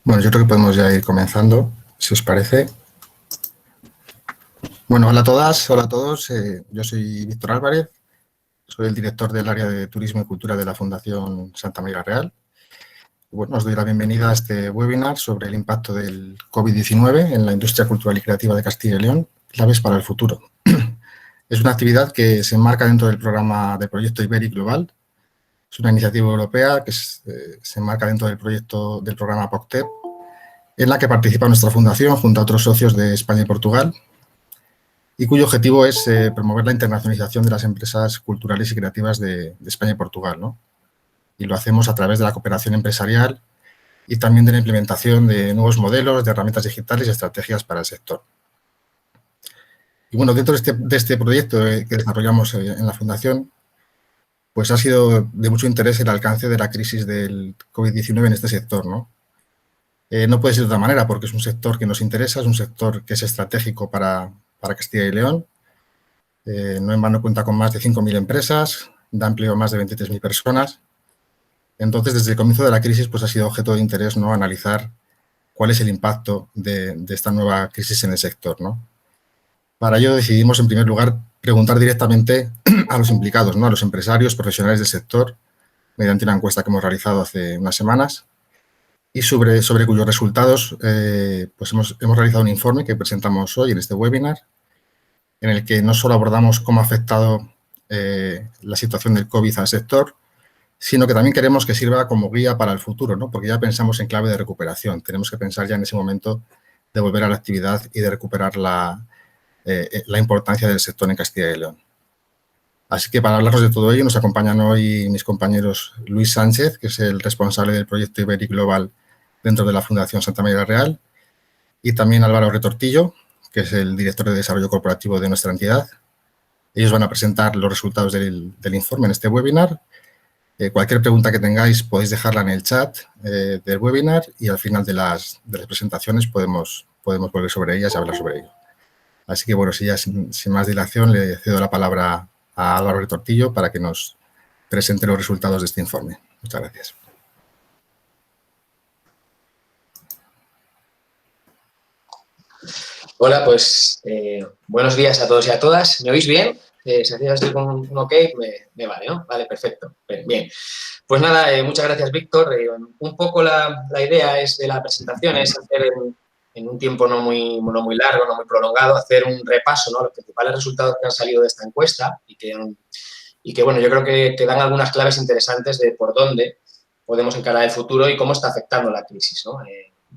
Bueno, yo creo que podemos ya ir comenzando, si os parece. Bueno, hola a todas, hola a todos. Yo soy Víctor Álvarez, soy el director del área de Turismo y Cultura de la Fundación Santa María Real. Bueno, os doy la bienvenida a este webinar sobre el impacto del COVID-19 en la industria cultural y creativa de Castilla y León, claves para el futuro. Es una actividad que se enmarca dentro del programa de Proyecto Ibéric Global. Es una iniciativa europea que se enmarca dentro del proyecto del programa POCTEP, en la que participa nuestra fundación junto a otros socios de España y Portugal, y cuyo objetivo es promover la internacionalización de las empresas culturales y creativas de España y Portugal, ¿no? Y lo hacemos a través de la cooperación empresarial y también de la implementación de nuevos modelos, de herramientas digitales y estrategias para el sector. Y bueno, dentro de este proyecto que desarrollamos en la Fundación, pues ha sido de mucho interés el alcance de la crisis del COVID-19 en este sector, ¿no? No puede ser de otra manera, porque es un sector que nos interesa, es un sector que es estratégico para Castilla y León. No en vano cuenta con más de 5.000 empresas, da empleo a más de 23.000 personas. Entonces, desde el comienzo de la crisis, pues ha sido objeto de interés, ¿no?, analizar cuál es el impacto de esta nueva crisis en el sector, ¿no? Para ello decidimos, en primer lugar, preguntar directamente a los implicados, ¿no?, a los empresarios, profesionales del sector, mediante una encuesta que hemos realizado hace unas semanas, y sobre cuyos resultados pues hemos realizado un informe que presentamos hoy en este webinar, en el que no solo abordamos cómo ha afectado la situación del COVID al sector, sino que también queremos que sirva como guía para el futuro, ¿no? Porque ya pensamos en clave de recuperación. Tenemos que pensar ya en ese momento de volver a la actividad y de recuperar la importancia del sector en Castilla y León. Así que para hablarnos de todo ello nos acompañan hoy mis compañeros Luis Sánchez, que es el responsable del proyecto Ibéric Global dentro de la Fundación Santa María Real, y también Álvaro Retortillo, que es el director de Desarrollo Corporativo de nuestra entidad. Ellos van a presentar los resultados del informe en este webinar. Cualquier pregunta que tengáis podéis dejarla en el chat del webinar y al final de las presentaciones podemos volver sobre ellas y hablar sobre ello. Así que, bueno, sin más dilación, le cedo la palabra a Álvaro Retortillo para que nos presente los resultados de este informe. Muchas gracias. Hola, pues buenos días a todos y a todas. ¿Me oís bien? Si hacéis así con un ok, me vale, ¿no? Vale, perfecto. Bien. Pues nada, muchas gracias, Víctor. Un poco la idea de la presentación es hacer en un tiempo no muy largo, no muy prolongado, hacer un repaso, ¿no?, los principales resultados que han salido de esta encuesta y que bueno, yo creo que dan algunas claves interesantes de por dónde podemos encarar el futuro y cómo está afectando la crisis, ¿no?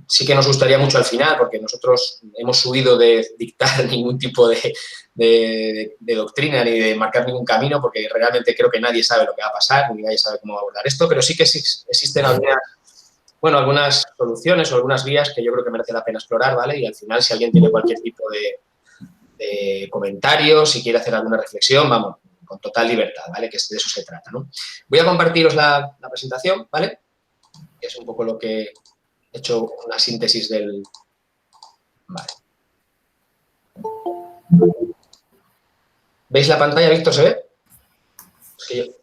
Sí que nos gustaría mucho al final, porque nosotros hemos huido de dictar ningún tipo de doctrina ni de marcar ningún camino, porque realmente creo que nadie sabe lo que va a pasar, ni nadie sabe cómo abordar esto, pero sí que existen algunas soluciones o algunas vías que yo creo que merece la pena explorar, ¿vale? Y al final, si alguien tiene cualquier tipo de comentario, si quiere hacer alguna reflexión, vamos, con total libertad, ¿vale? Que de eso se trata, ¿no? Voy a compartiros la presentación, ¿vale? Que es un poco lo que he hecho una síntesis del... Vale. ¿Veis la pantalla, Víctor? ¿Se ve? Es que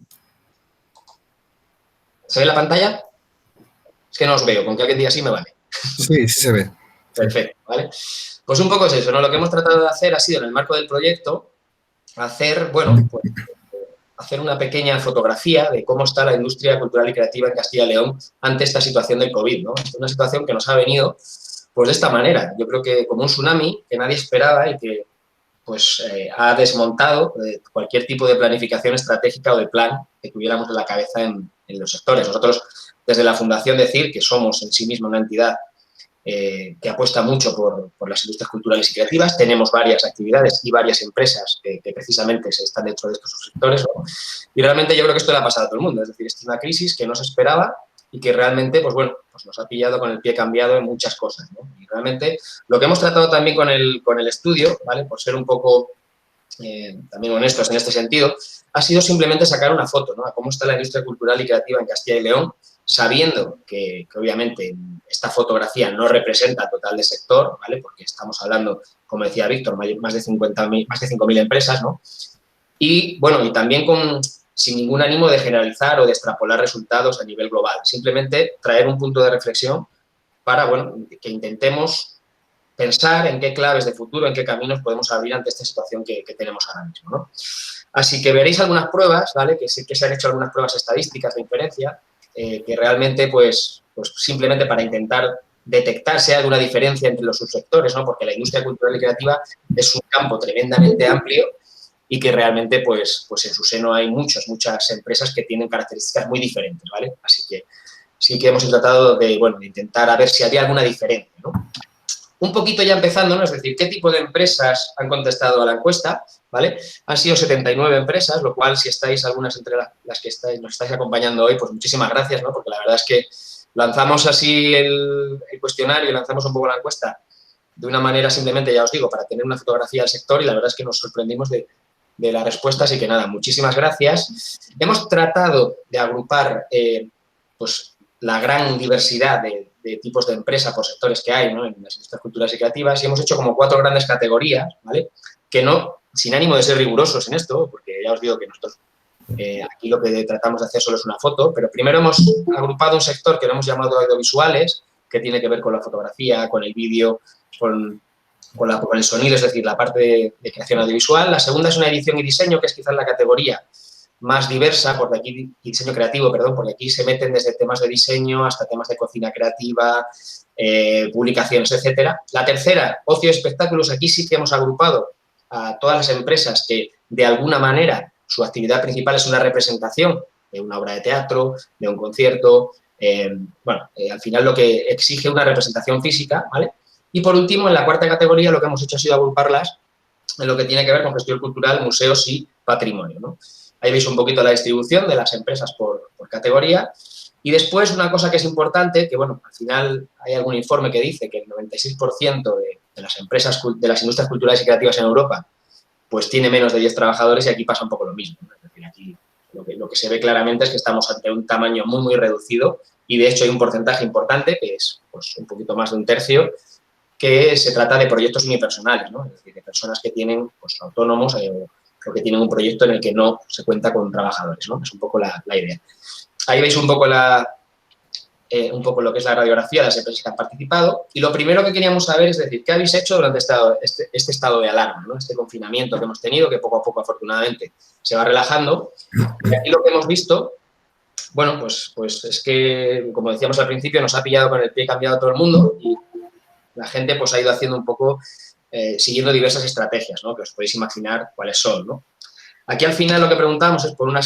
¿Se ve la pantalla? Es que no os veo, con que alguien diga así me vale. Sí, sí se ve. Perfecto, ¿vale? Pues un poco es eso, ¿no? Lo que hemos tratado de hacer ha sido, en el marco del proyecto, hacer una pequeña fotografía de cómo está la industria cultural y creativa en Castilla y León ante esta situación del COVID, ¿no? Es una situación que nos ha venido, pues, de esta manera. Yo creo que como un tsunami que nadie esperaba y que, pues, ha desmontado cualquier tipo de planificación estratégica o de plan que tuviéramos en la cabeza en los sectores. Nosotros, desde la Fundación, decir que somos en sí misma una entidad que apuesta mucho por las industrias culturales y creativas. Tenemos varias actividades y varias empresas que precisamente están dentro de estos sectores, ¿no? Y realmente yo creo que esto le ha pasado a todo el mundo. Es decir, esto es una crisis que no se esperaba y que realmente, pues bueno, pues nos ha pillado con el pie cambiado en muchas cosas, ¿no? Y realmente lo que hemos tratado también con el estudio, ¿vale?, por ser un poco también honestos en este sentido, ha sido simplemente sacar una foto, ¿no?, a cómo está la industria cultural y creativa en Castilla y León, sabiendo que obviamente esta fotografía no representa el total del sector, ¿vale?, porque estamos hablando, como decía Víctor, más de 5.000 empresas, ¿no? Y, bueno, y también sin ningún ánimo de generalizar o de extrapolar resultados a nivel global. Simplemente traer un punto de reflexión para, bueno, que intentemos pensar en qué claves de futuro, en qué caminos podemos abrir ante esta situación que tenemos ahora mismo, ¿no? Así que veréis algunas pruebas, ¿vale? Que sí que se han hecho algunas pruebas estadísticas de inferencia, que realmente, pues simplemente para intentar detectar si hay alguna diferencia entre los subsectores, ¿no? Porque la industria cultural y creativa es un campo tremendamente amplio y que realmente, pues en su seno hay muchas empresas que tienen características muy diferentes, ¿vale? Así que sí que hemos tratado de, bueno, de intentar a ver si había alguna diferencia, ¿no? Un poquito ya empezando, ¿no? Es decir, ¿qué tipo de empresas han contestado a la encuesta? ¿Vale? Han sido 79 empresas, lo cual, si estáis algunas entre las que nos estáis acompañando hoy, pues muchísimas gracias, ¿no? Porque la verdad es que lanzamos así el cuestionario y lanzamos un poco la encuesta de una manera simplemente, ya os digo, para tener una fotografía del sector y la verdad es que nos sorprendimos de la respuesta, así que nada, muchísimas gracias. Hemos tratado de agrupar, pues, la gran diversidad de tipos de empresa por sectores que hay, ¿no? En las industrias culturales y creativas y hemos hecho como 4 grandes categorías, ¿vale? Que no, sin ánimo de ser rigurosos en esto, porque ya os digo que nosotros aquí lo que tratamos de hacer solo es una foto, pero primero hemos agrupado un sector que lo hemos llamado audiovisuales, que tiene que ver con la fotografía, con el vídeo, con el sonido, es decir, la parte de creación audiovisual. La segunda es una edición y diseño, que es quizás la categoría más diversa, porque aquí, diseño creativo, perdón, porque aquí se meten desde temas de diseño hasta temas de cocina creativa, publicaciones, etcétera. La tercera, ocio y espectáculos, aquí sí que hemos agrupado a todas las empresas que, de alguna manera, su actividad principal es una representación de una obra de teatro, de un concierto, al final lo que exige una representación física, ¿vale? Y, por último, en la cuarta categoría, lo que hemos hecho ha sido agruparlas en lo que tiene que ver con gestión cultural, museos y patrimonio, ¿no? Ahí veis un poquito la distribución de las empresas por categoría. Y después, una cosa que es importante, que, bueno, al final hay algún informe que dice que el 96% de las empresas, de las industrias culturales y creativas en Europa, pues tiene menos de 10 trabajadores y aquí pasa un poco lo mismo, ¿no? Es decir, aquí lo que se ve claramente es que estamos ante un tamaño muy, muy reducido y, de hecho, hay un porcentaje importante, que es, pues, un poquito más de un tercio, que se trata de proyectos unipersonales, ¿no? Es decir, de personas que tienen, pues, autónomos o que tienen un proyecto en el que no se cuenta con trabajadores, ¿no? Es un poco la idea. Ahí veis un poco lo que es la radiografía de las empresas que han participado. Y lo primero que queríamos saber es decir, ¿qué habéis hecho durante este estado de alarma, ¿no? Este confinamiento que hemos tenido, que poco a poco, afortunadamente, se va relajando. Y aquí lo que hemos visto, bueno, pues es que, como decíamos al principio, nos ha pillado con el pie cambiado a todo el mundo y la gente, pues, ha ido haciendo un poco, siguiendo diversas estrategias, ¿no? Que os podéis imaginar cuáles son, ¿no? Aquí, al final, lo que preguntamos es por una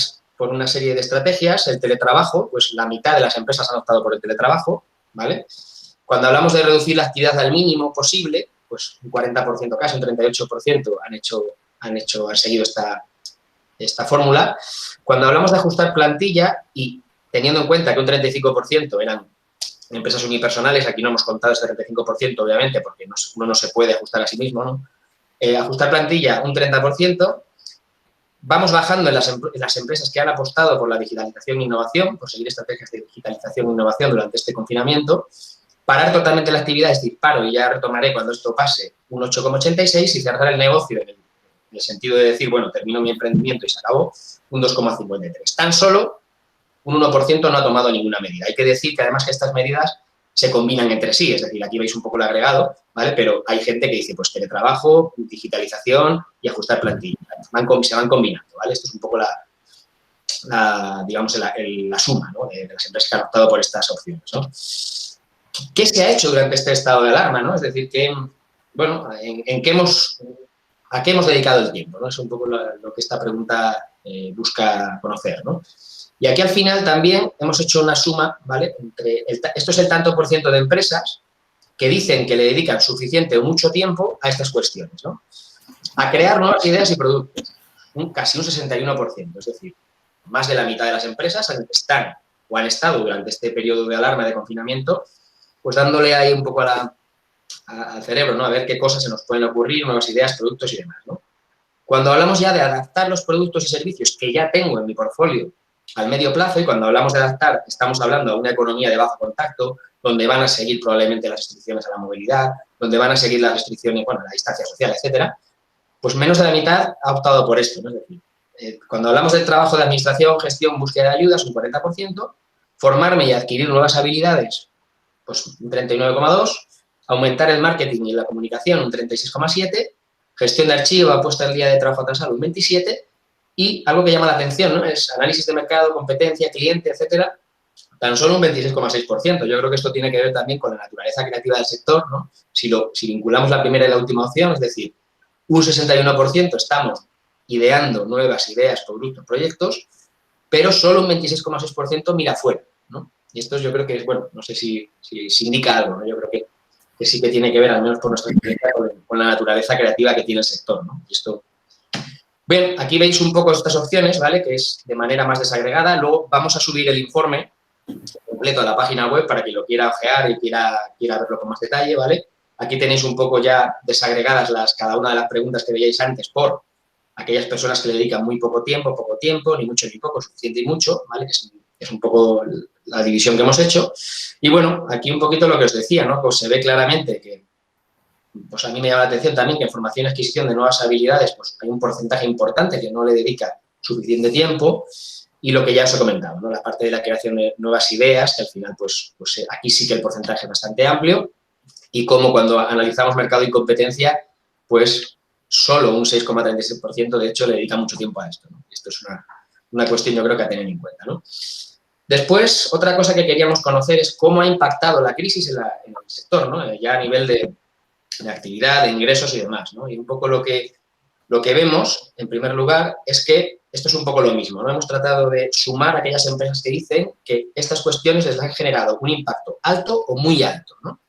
serie de estrategias. El teletrabajo, pues la mitad de las empresas han optado por el teletrabajo, ¿vale? Cuando hablamos de reducir la actividad al mínimo posible, pues un 40% casi, un 38% han seguido esta fórmula. Cuando hablamos de ajustar plantilla y teniendo en cuenta que un 35% eran empresas unipersonales, aquí no hemos contado este 35%, obviamente, porque uno no se puede ajustar a sí mismo, ¿no? Ajustar plantilla un 30%. Vamos bajando en las empresas que han apostado por la digitalización e innovación, por seguir estrategias de digitalización e innovación durante este confinamiento. Parar totalmente la actividad, es decir, paro y ya retomaré cuando esto pase, un 8,86, y cerrar el negocio en el sentido de decir, bueno, termino mi emprendimiento y se acabó, un 2,53. Tan solo un 1% no ha tomado ninguna medida. Hay que decir que, además, que estas medidas se combinan entre sí, es decir, aquí veis un poco el agregado, ¿vale? Pero hay gente que dice, pues, teletrabajo, digitalización y ajustar plantilla. Se van combinando, ¿vale? Esto es un poco digamos, la suma, ¿no? De las empresas que han optado por estas opciones, ¿no? ¿Qué se ha hecho durante este estado de alarma, ¿no? Es decir, bueno, ¿a qué hemos dedicado el tiempo, ¿no? Es un poco lo que esta pregunta busca conocer, ¿no? Y aquí, al final, también hemos hecho una suma, ¿vale? Esto es el tanto por ciento de empresas que dicen que le dedican suficiente o mucho tiempo a estas cuestiones, ¿no? A crear nuevas ideas y productos, casi un 61%, es decir, más de la mitad de las empresas están o han estado durante este periodo de alarma, de confinamiento, pues dándole ahí un poco al cerebro, ¿no? A ver qué cosas se nos pueden ocurrir, nuevas ideas, productos y demás, ¿no? Cuando hablamos ya de adaptar los productos y servicios que ya tengo en mi portfolio al medio plazo, y cuando hablamos de adaptar, estamos hablando de una economía de bajo contacto, donde van a seguir probablemente las restricciones a la movilidad, donde van a seguir las restricciones, bueno, la distancia social, etcétera, pues menos de la mitad ha optado por esto, ¿no? Es decir, cuando hablamos del trabajo de administración, gestión, búsqueda de ayudas, un 40%, formarme y adquirir nuevas habilidades, pues un 39,2%, aumentar el marketing y la comunicación un 36,7%, gestión de archivo, puesta al día de trabajo atrasado un 27%, y algo que llama la atención, ¿no?, es análisis de mercado, competencia, cliente, etcétera, tan solo un 26,6%. Yo creo que esto tiene que ver también con la naturaleza creativa del sector, ¿no? Si vinculamos la primera y la última opción, es decir, un 61% estamos ideando nuevas ideas, productos, proyectos, pero solo un 26,6% mira afuera, ¿no? Y esto yo creo que es, bueno, no sé si indica algo, ¿no? Yo creo que sí que tiene que ver, al menos por nuestra experiencia, con la naturaleza creativa que tiene el sector, ¿no? Y esto... Bien, aquí veis un poco estas opciones, ¿vale?, que es de manera más desagregada. Luego vamos a subir el informe completo a la página web para quien lo quiera ojear y quiera verlo con más detalle, ¿vale? Aquí tenéis un poco ya desagregadas cada una de las preguntas que veíais antes por aquellas personas que le dedican muy poco tiempo, ni mucho ni poco, suficiente y mucho, ¿vale? Es un poco la división que hemos hecho. Y bueno, aquí un poquito lo que os decía, ¿no? Pues se ve claramente que, pues a mí me llama la atención también que en formación y adquisición de nuevas habilidades, pues hay un porcentaje importante que no le dedica suficiente tiempo. Y lo que ya os he comentado, ¿no?, la parte de la creación de nuevas ideas, que al final, pues aquí sí que el porcentaje es bastante amplio, y como cuando analizamos mercado y competencia, pues solo un 6,36% de hecho le dedica mucho tiempo a esto, ¿no? Esto es una cuestión, yo creo, que a tener en cuenta, ¿no? Después, otra cosa que queríamos conocer es cómo ha impactado la crisis en el sector, ¿no?, ya a nivel de actividad, de ingresos y demás, ¿no? Y un poco lo que vemos, en primer lugar, es que esto es un poco lo mismo, ¿no? Hemos tratado de sumar a aquellas empresas que dicen que estas cuestiones les han generado un impacto alto o muy alto, ¿no?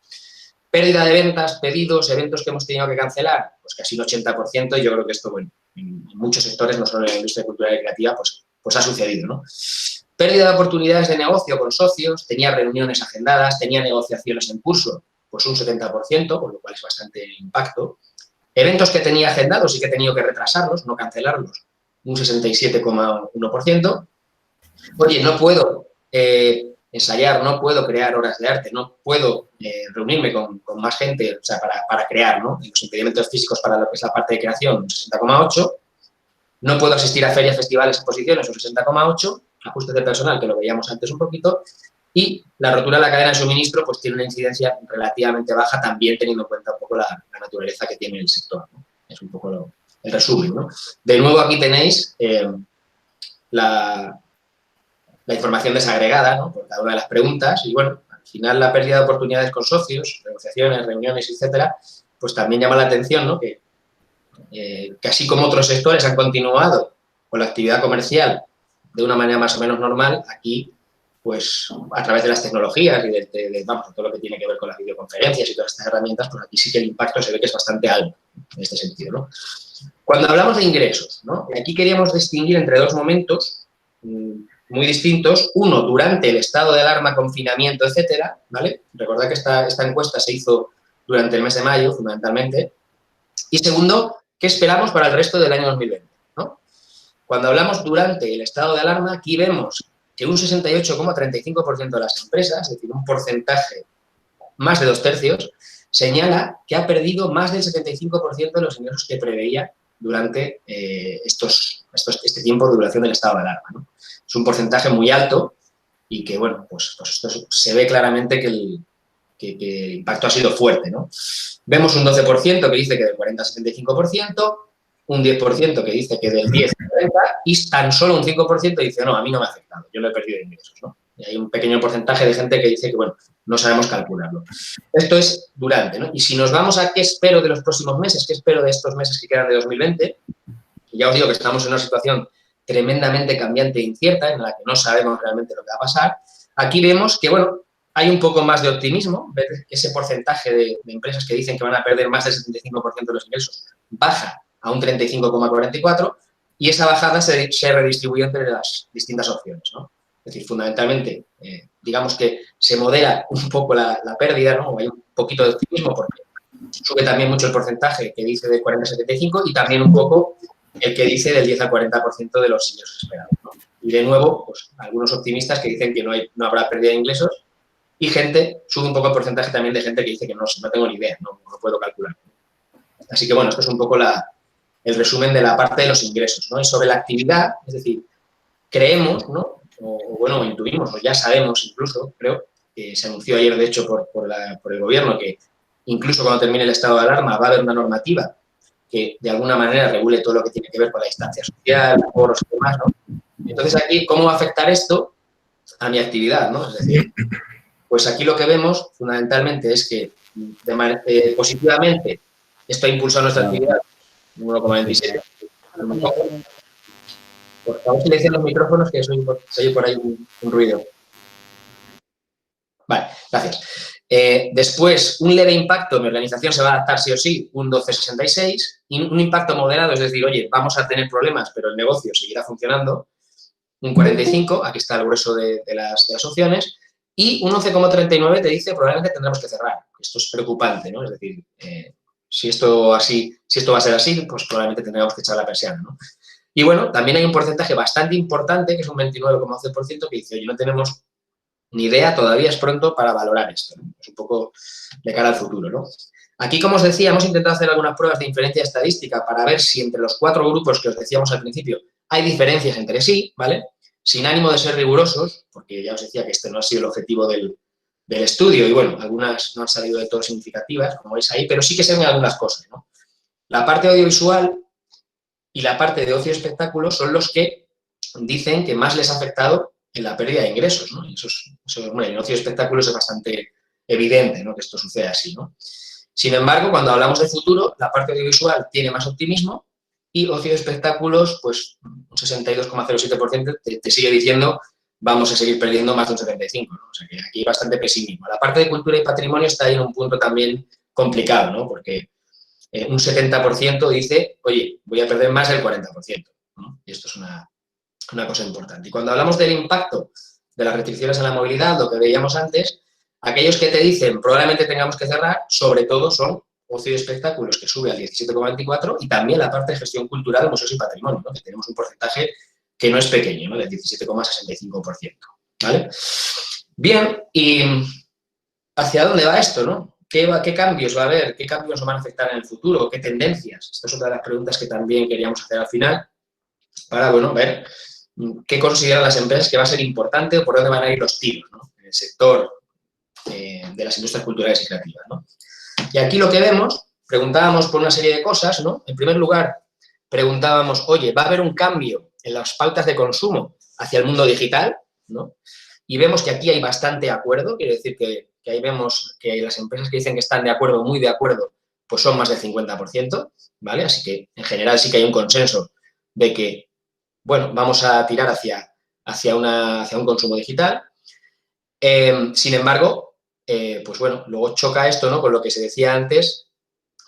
Pérdida de ventas, pedidos, eventos que hemos tenido que cancelar, pues casi un 80%, y yo creo que esto, bueno, en muchos sectores, no solo en la industria cultural y creativa, pues ha sucedido, ¿no? Pérdida de oportunidades de negocio con socios, tenía reuniones agendadas, tenía negociaciones en curso, pues un 70%, con lo cual es bastante impacto. Eventos que tenía agendados y que he tenido que retrasarlos, no cancelarlos, un 67,1%. Oye, no puedo ensayar, no puedo crear horas de arte, no puedo reunirme con más gente, o sea, para crear, ¿no? Los impedimentos físicos para lo que es la parte de creación, un 60,8%. No puedo asistir a ferias, festivales, exposiciones, un 60,8%. Ajustes de personal, que lo veíamos antes un poquito. Y la rotura de la cadena de suministro, pues tiene una incidencia relativamente baja, también teniendo en cuenta un poco la naturaleza que tiene el sector, ¿no? Es un poco el resumen, ¿no? De nuevo, aquí tenéis la información desagregada, ¿no?, por cada una de las preguntas. Y bueno, al final la pérdida de oportunidades con socios, negociaciones, reuniones, etcétera, pues también llama la atención, ¿no?, que así como otros sectores han continuado con la actividad comercial de una manera más o menos normal, aquí, pues a través de las tecnologías y de todo lo que tiene que ver con las videoconferencias y todas estas herramientas, pues aquí sí que el impacto se ve que es bastante alto en este sentido, ¿no? Cuando hablamos de ingresos, ¿no?, aquí queríamos distinguir entre dos momentos muy distintos. Uno, durante el estado de alarma, confinamiento, etcétera, ¿vale? Recordad que esta encuesta se hizo durante el mes de mayo, fundamentalmente. Y segundo, ¿qué esperamos para el resto del año 2020? ¿No? Cuando hablamos durante el estado de alarma, aquí vemos que un 68,35% de las empresas, es decir, un porcentaje más de 2/3, señala que ha perdido más del 75% de los ingresos que preveía durante este tiempo de duración del estado de alarma, ¿no? Es un porcentaje muy alto y que, bueno, pues esto se ve claramente que el impacto ha sido fuerte, ¿no? Vemos un 12% que dice que del 40 al 75%, un 10% que dice que del 10 al 30%, y tan solo un 5% dice, no, a mí no me ha afectado, yo no he perdido ingresos, ¿no? Y hay un pequeño porcentaje de gente que dice que, bueno, no sabemos calcularlo. Esto es durante, ¿no? Y si nos vamos a qué espero de los próximos meses, qué espero de estos meses que quedan de 2020, ya os digo que estamos en una situación tremendamente cambiante e incierta, en la que no sabemos realmente lo que va a pasar. Aquí vemos que, bueno, hay un poco más de optimismo, ese porcentaje de empresas que dicen que van a perder más del 75% de los ingresos baja a un 35,44%, y esa bajada se redistribuye entre las distintas opciones, ¿no? Es decir, fundamentalmente, digamos que se modera un poco la pérdida, ¿no? Hay un poquito de optimismo porque sube también mucho el porcentaje que dice de 40 a 75 y también un poco el que dice del 10 al 40% de los ingresos esperados, ¿no? Y de nuevo, pues algunos optimistas que dicen que no habrá pérdida de ingresos, y sube un poco el porcentaje también de gente que dice que no tengo ni idea, no puedo calcular. Así que, bueno, esto es un poco el resumen de la parte de los ingresos, ¿no? Y sobre la actividad, es decir, creemos, ¿no?, o bueno, intuimos, o ya sabemos incluso, creo, que se anunció ayer, de hecho, por el Gobierno, que incluso cuando termine el estado de alarma va a haber una normativa que de alguna manera regule todo lo que tiene que ver con la distancia social, foros y demás, ¿no? Entonces, aquí, ¿cómo va a afectar esto a mi actividad, ¿no? Es decir, pues aquí lo que vemos fundamentalmente es que positivamente esto ha impulsado nuestra actividad en 1,27. Por favor, silencien los micrófonos, que se oye por ahí un ruido. Vale, gracias. Después, un leve impacto, mi organización se va a adaptar sí o sí, un 12,66, y un impacto moderado, es decir, oye, vamos a tener problemas, pero el negocio seguirá funcionando, un 45, aquí está el grueso de las opciones, y un 11,39 te dice probablemente tendremos que cerrar. Esto es preocupante, ¿no? Es decir, si esto va a ser así, pues probablemente tendremos que echar la persiana, ¿no? Y bueno, también hay un porcentaje bastante importante, que es un 29,11%, que dice, oye, no tenemos ni idea, todavía es pronto para valorar esto, ¿no? Es un poco de cara al futuro, ¿no? Aquí, como os decía, hemos intentado hacer algunas pruebas de inferencia estadística para ver si entre los 4 grupos que os decíamos al principio hay diferencias entre sí, ¿vale? Sin ánimo de ser rigurosos, porque ya os decía que este no ha sido el objetivo del estudio y, bueno, algunas no han salido de todo significativas, como veis ahí, pero sí que se ven algunas cosas, ¿no? La parte audiovisual y la parte de ocio y espectáculos son los que dicen que más les ha afectado en la pérdida de ingresos, ¿no? Y bueno, en ocio y espectáculos es bastante evidente, ¿no?, que esto sucede así, ¿no? Sin embargo, cuando hablamos de futuro, la parte audiovisual tiene más optimismo y ocio y espectáculos, pues un 62,07% te sigue diciendo vamos a seguir perdiendo más de un 75%, ¿no? O sea que aquí hay bastante pesimismo. La parte de cultura y patrimonio está ahí en un punto también complicado, ¿no? Porque un 70% dice, oye, voy a perder más del 40%, ¿no? Y esto es una cosa importante. Y cuando hablamos del impacto de las restricciones a la movilidad, lo que veíamos antes, aquellos que te dicen probablemente tengamos que cerrar, sobre todo son ocio y espectáculos, que sube al 17,24, y también la parte de gestión cultural de museos y patrimonio, ¿no?, que tenemos un porcentaje que no es pequeño, ¿no?, del 17,65%. ¿Vale? Bien, ¿y hacia dónde va esto, no? ¿Qué cambios va a haber? ¿Qué cambios nos van a afectar en el futuro? ¿Qué tendencias? Esta es otra de las preguntas que también queríamos hacer al final para, bueno, ver qué consideran las empresas que va a ser importante o por dónde van a ir los tiros, ¿no?, en el sector de las industrias culturales y creativas, ¿no? Y aquí lo que vemos, preguntábamos por una serie de cosas, ¿no? En primer lugar, preguntábamos, oye, ¿va a haber un cambio en las pautas de consumo hacia el mundo digital, ¿no? Y vemos que aquí hay bastante acuerdo, quiere decir que ahí vemos que las empresas que dicen que están de acuerdo, muy de acuerdo, pues son más del 50%, ¿vale? Así que, en general, sí que hay un consenso de que, bueno, vamos a tirar hacia un consumo digital. Sin embargo, pues bueno, luego choca esto, ¿no?, con lo que se decía antes,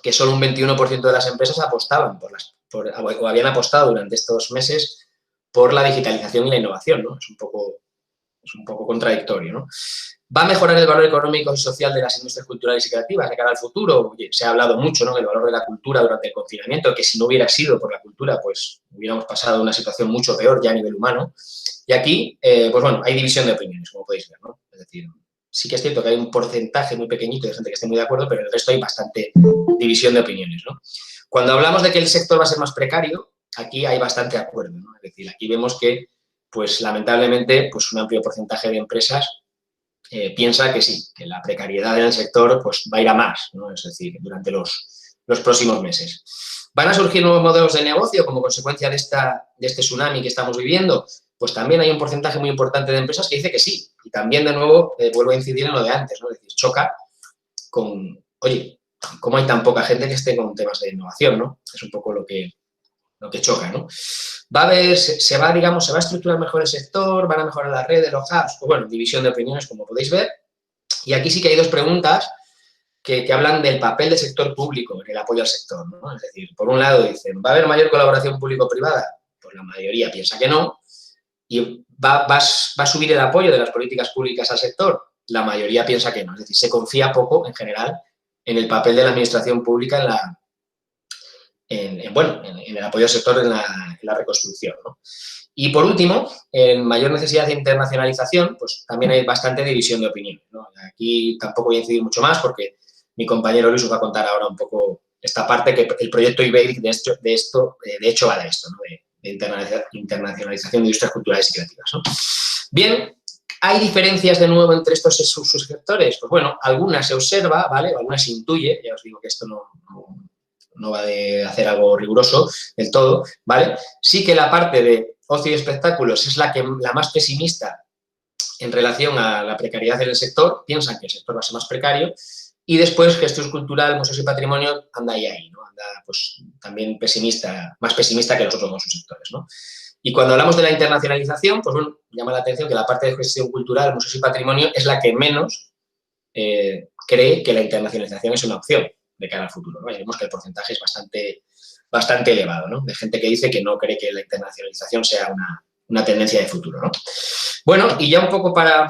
que solo un 21% de las empresas apostaban o habían apostado durante estos meses por la digitalización y la innovación, ¿no? Es un poco contradictorio, ¿no? ¿Va a mejorar el valor económico y social de las industrias culturales y creativas de cara al futuro? Oye, se ha hablado mucho, ¿no?, del valor de la cultura durante el confinamiento, que si no hubiera sido por la cultura, pues hubiéramos pasado una situación mucho peor ya a nivel humano. Y aquí, pues bueno, hay división de opiniones, como podéis ver, ¿no? Es decir, sí que es cierto que hay un porcentaje muy pequeñito de gente que esté muy de acuerdo, pero en el resto hay bastante división de opiniones, ¿no? Cuando hablamos de que el sector va a ser más precario, aquí hay bastante acuerdo, ¿no? Es decir, aquí vemos que, pues lamentablemente, pues un amplio porcentaje de empresas piensa que sí, que la precariedad en el sector pues va a ir a más, ¿no? Es decir, durante los próximos meses. ¿Van a surgir nuevos modelos de negocio como consecuencia de este tsunami que estamos viviendo? Pues también hay un porcentaje muy importante de empresas que dice que sí. Y también, de nuevo, vuelvo a incidir en lo de antes, ¿no? Es decir, choca con, oye, ¿cómo hay tan poca gente que esté con temas de innovación, ¿no? Es un poco lo que choca, ¿no? Se va a estructurar mejor el sector, van a mejorar las redes, los hubs, pues bueno, división de opiniones, como podéis ver. Y aquí sí que hay dos preguntas que hablan del papel del sector público en el apoyo al sector, ¿no? Es decir, por un lado dicen, ¿va a haber mayor colaboración público-privada? Pues la mayoría piensa que no. ¿Y va a subir el apoyo de las políticas públicas al sector? La mayoría piensa que no. Es decir, se confía poco, en general, en el papel de la administración pública en el apoyo al sector en la reconstrucción, ¿no? Y, por último, en mayor necesidad de internacionalización, pues también hay bastante división de opinión, ¿no? Aquí tampoco voy a incidir mucho más porque mi compañero Luis os va a contar ahora un poco esta parte, que el proyecto IBERIC de hecho va de esto, ¿no?, de internacionalización de industrias culturales y creativas, ¿no? Bien, ¿Hay diferencias de nuevo entre estos subsectores? Pues bueno, algunas se observa, ¿vale? Algunas se intuye, ya os digo que esto no va de hacer algo riguroso del todo, ¿vale? Sí que la parte de ocio y espectáculos es la más pesimista en relación a la precariedad en el sector, piensan que el sector va a ser más precario, y después gestión cultural, museos y patrimonio anda ahí, ¿no? Anda pues también pesimista, más pesimista que los otros dos subsectores, ¿no? Y cuando hablamos de la internacionalización, pues bueno, llama la atención que la parte de gestión cultural, museos y patrimonio es la que menos cree que la internacionalización es una opción de cara al futuro, ¿no? Y vemos que el porcentaje es bastante elevado, ¿no? De gente que dice que no cree que la internacionalización sea una tendencia de futuro, ¿no? Bueno, y ya un poco para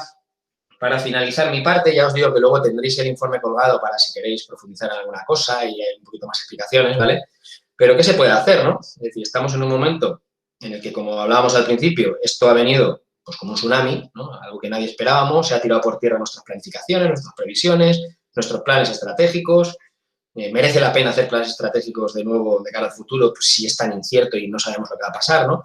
finalizar mi parte, ya os digo que luego tendréis el informe colgado para si queréis profundizar en alguna cosa y hay un poquito más explicaciones, ¿vale? Pero ¿qué se puede hacer, no? Es decir, estamos en un momento en el que, como hablábamos al principio, esto ha venido pues como un tsunami, ¿no? Algo que nadie esperábamos, se ha tirado por tierra nuestras planificaciones, nuestras previsiones, nuestros planes estratégicos. Merece la pena hacer planes estratégicos de nuevo de cara al futuro, pues, si es tan incierto y no sabemos lo que va a pasar, ¿no?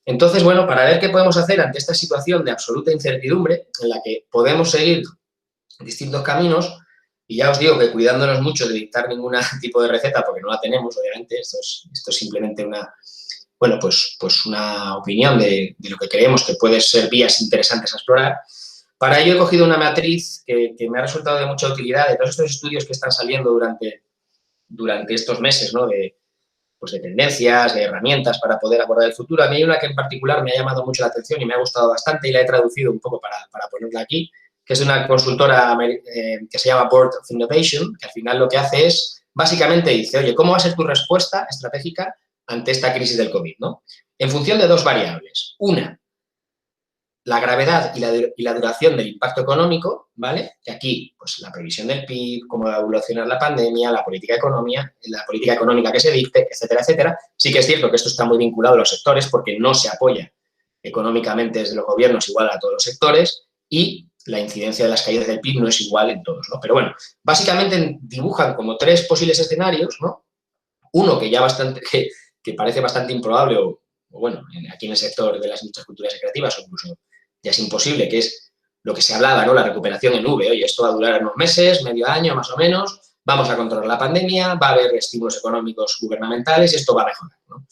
Entonces, bueno, para ver qué podemos hacer ante esta situación de absoluta incertidumbre en la que podemos seguir distintos caminos, y ya os digo que cuidándonos mucho de dictar ningún tipo de receta, porque no la tenemos, obviamente, esto es simplemente una opinión de lo que creemos que pueden ser vías interesantes a explorar. Para ello he cogido una matriz que me ha resultado de mucha utilidad de todos estos estudios que están saliendo durante estos meses, ¿no? De tendencias, de herramientas para poder abordar el futuro. A mí hay una que en particular me ha llamado mucho la atención y me ha gustado bastante y la he traducido un poco para ponerla aquí, que es de una consultora que se llama Board of Innovation, que al final lo que hace es, básicamente dice, oye, ¿cómo va a ser tu respuesta estratégica ante esta crisis del COVID, ¿no? En función de dos variables. Una, la gravedad y la duración del impacto económico, ¿vale? Que aquí, pues la previsión del PIB, cómo va a evolucionar la pandemia, la política económica que se dicte, etcétera, etcétera. Sí que es cierto que esto está muy vinculado a los sectores porque no se apoya económicamente desde los gobiernos igual a todos los sectores y la incidencia de las caídas del PIB no es igual en todos, ¿no? Pero bueno, básicamente dibujan como tres posibles escenarios, ¿no? Uno que ya que parece bastante improbable o bueno, aquí en el sector de las industrias culturales y creativas o incluso ya es imposible, que es lo que se hablaba, ¿no? La recuperación en V. Oye, esto va a durar unos meses, medio año más o menos, vamos a controlar la pandemia, va a haber estímulos económicos gubernamentales y esto va a mejorar, ¿no?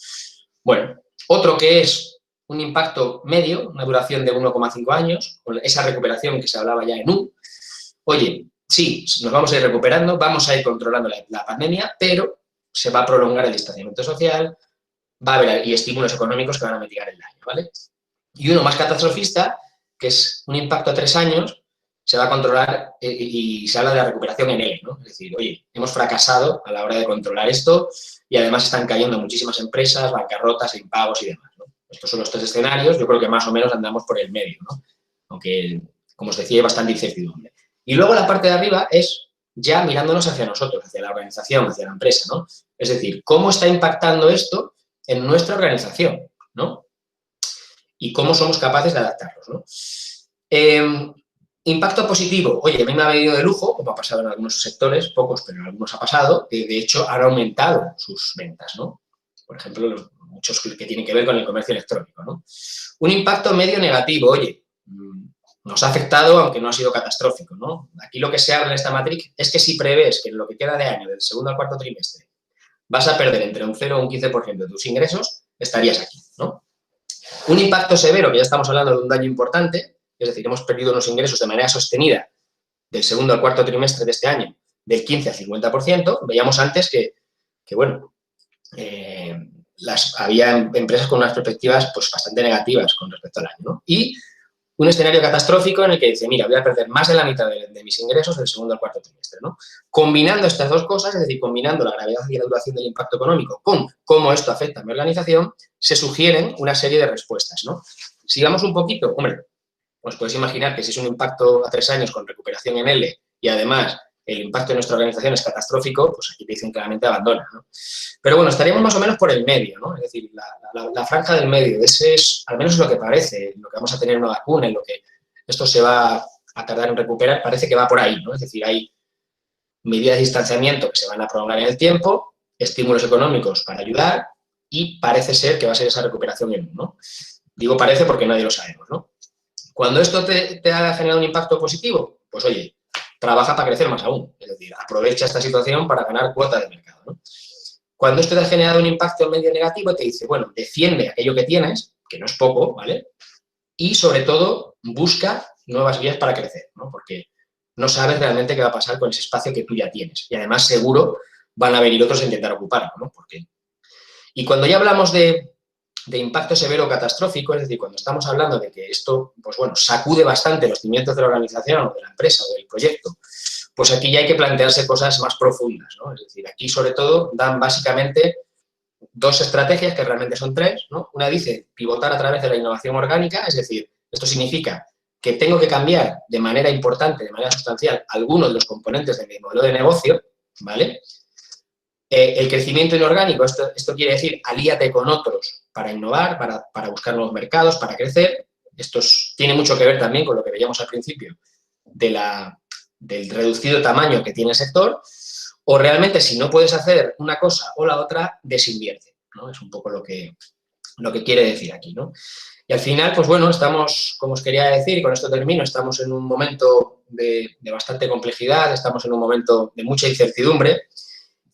Bueno, otro que es un impacto medio, una duración de 1,5 años, con esa recuperación que se hablaba ya en U. Oye, sí, nos vamos a ir recuperando, vamos a ir controlando la pandemia, pero se va a prolongar el distanciamiento social, va a haber y estímulos económicos que van a mitigar el daño, ¿vale? Y uno más catastrofista, que es un impacto a 3 años, se va a controlar y se habla de la recuperación en L, ¿no? Es decir, oye, hemos fracasado a la hora de controlar esto y además están cayendo muchísimas empresas, bancarrotas, impagos y demás, ¿no? Estos son los tres escenarios, yo creo que más o menos andamos por el medio, ¿no? Aunque, como os decía, hay bastante incertidumbre. Y luego la parte de arriba es ya mirándonos hacia nosotros, hacia la organización, hacia la empresa, ¿no? Es decir, ¿cómo está impactando esto en nuestra organización, ¿no? Y cómo somos capaces de adaptarnos, ¿no? Impacto positivo. Oye, a mí me ha venido de lujo, como ha pasado en algunos sectores, pocos, pero en algunos ha pasado, que de hecho han aumentado sus ventas, ¿no? Por ejemplo, muchos que tienen que ver con el comercio electrónico, ¿no? Un impacto medio negativo. Oye, nos ha afectado, aunque no ha sido catastrófico, ¿no? Aquí lo que se habla en esta matriz es que si prevés que en lo que queda de año, del segundo al cuarto trimestre, vas a perder entre un 0 y un 15% de tus ingresos, estarías aquí, ¿no? Un impacto severo, que ya estamos hablando de un daño importante, es decir, hemos perdido unos ingresos de manera sostenida del segundo al cuarto trimestre de este año, del 15 al 50%. Veíamos antes que bueno, había empresas con unas perspectivas pues, bastante negativas con respecto al año, ¿no? Y un escenario catastrófico en el que dice, mira, voy a perder más de la mitad de mis ingresos del segundo al cuarto trimestre, ¿no? Combinando estas dos cosas, es decir, combinando la gravedad y la duración del impacto económico con cómo esto afecta a mi organización, se sugieren una serie de respuestas, ¿no? Sigamos un poquito, hombre, pues podéis imaginar que si es un impacto a 3 años con recuperación en L y además el impacto en nuestra organización es catastrófico, pues aquí te dicen claramente abandona, ¿no? Pero bueno, estaríamos más o menos por el medio, ¿no? Es decir, la franja del medio, ese es, al menos es lo que parece, lo que vamos a tener una vacuna, en lo que esto se va a tardar en recuperar, parece que va por ahí, ¿no? Es decir, hay medidas de distanciamiento que se van a prolongar en el tiempo, estímulos económicos para ayudar y parece ser que va a ser esa recuperación en, ¿no? Digo parece porque nadie lo sabemos, ¿no? Cuando esto te ha generado un impacto positivo, pues oye, trabaja para crecer más aún. Es decir, aprovecha esta situación para ganar cuota de mercado, ¿no? Cuando esto te ha generado un impacto medio negativo, te dice, bueno, defiende aquello que tienes, que no es poco, ¿vale? Y sobre todo, busca nuevas vías para crecer, ¿no? Porque no sabes realmente qué va a pasar con ese espacio que tú ya tienes. Y además, seguro, van a venir otros a intentar ocuparlo, ¿no? Porque... Y cuando ya hablamos de impacto severo o catastrófico, es decir, cuando estamos hablando de que esto, pues bueno, sacude bastante los cimientos de la organización o de la empresa o del proyecto, pues aquí ya hay que plantearse cosas más profundas, ¿no? Es decir, aquí sobre todo dan básicamente dos estrategias, que realmente son tres, ¿no? Una dice pivotar a través de la innovación orgánica, es decir, esto significa que tengo que cambiar de manera importante, de manera sustancial, algunos de los componentes de mi modelo de negocio, ¿vale? El crecimiento inorgánico, esto quiere decir alíate con otros para innovar, para buscar nuevos mercados, para crecer. Esto tiene mucho que ver también con lo que veíamos al principio del reducido tamaño que tiene el sector, o realmente si no puedes hacer una cosa o la otra, desinvierte, ¿no? Es un poco lo que quiere decir aquí, ¿no? Y al final, pues bueno, estamos, como os quería decir, y con esto termino, estamos en un momento de bastante complejidad, estamos en un momento de mucha incertidumbre,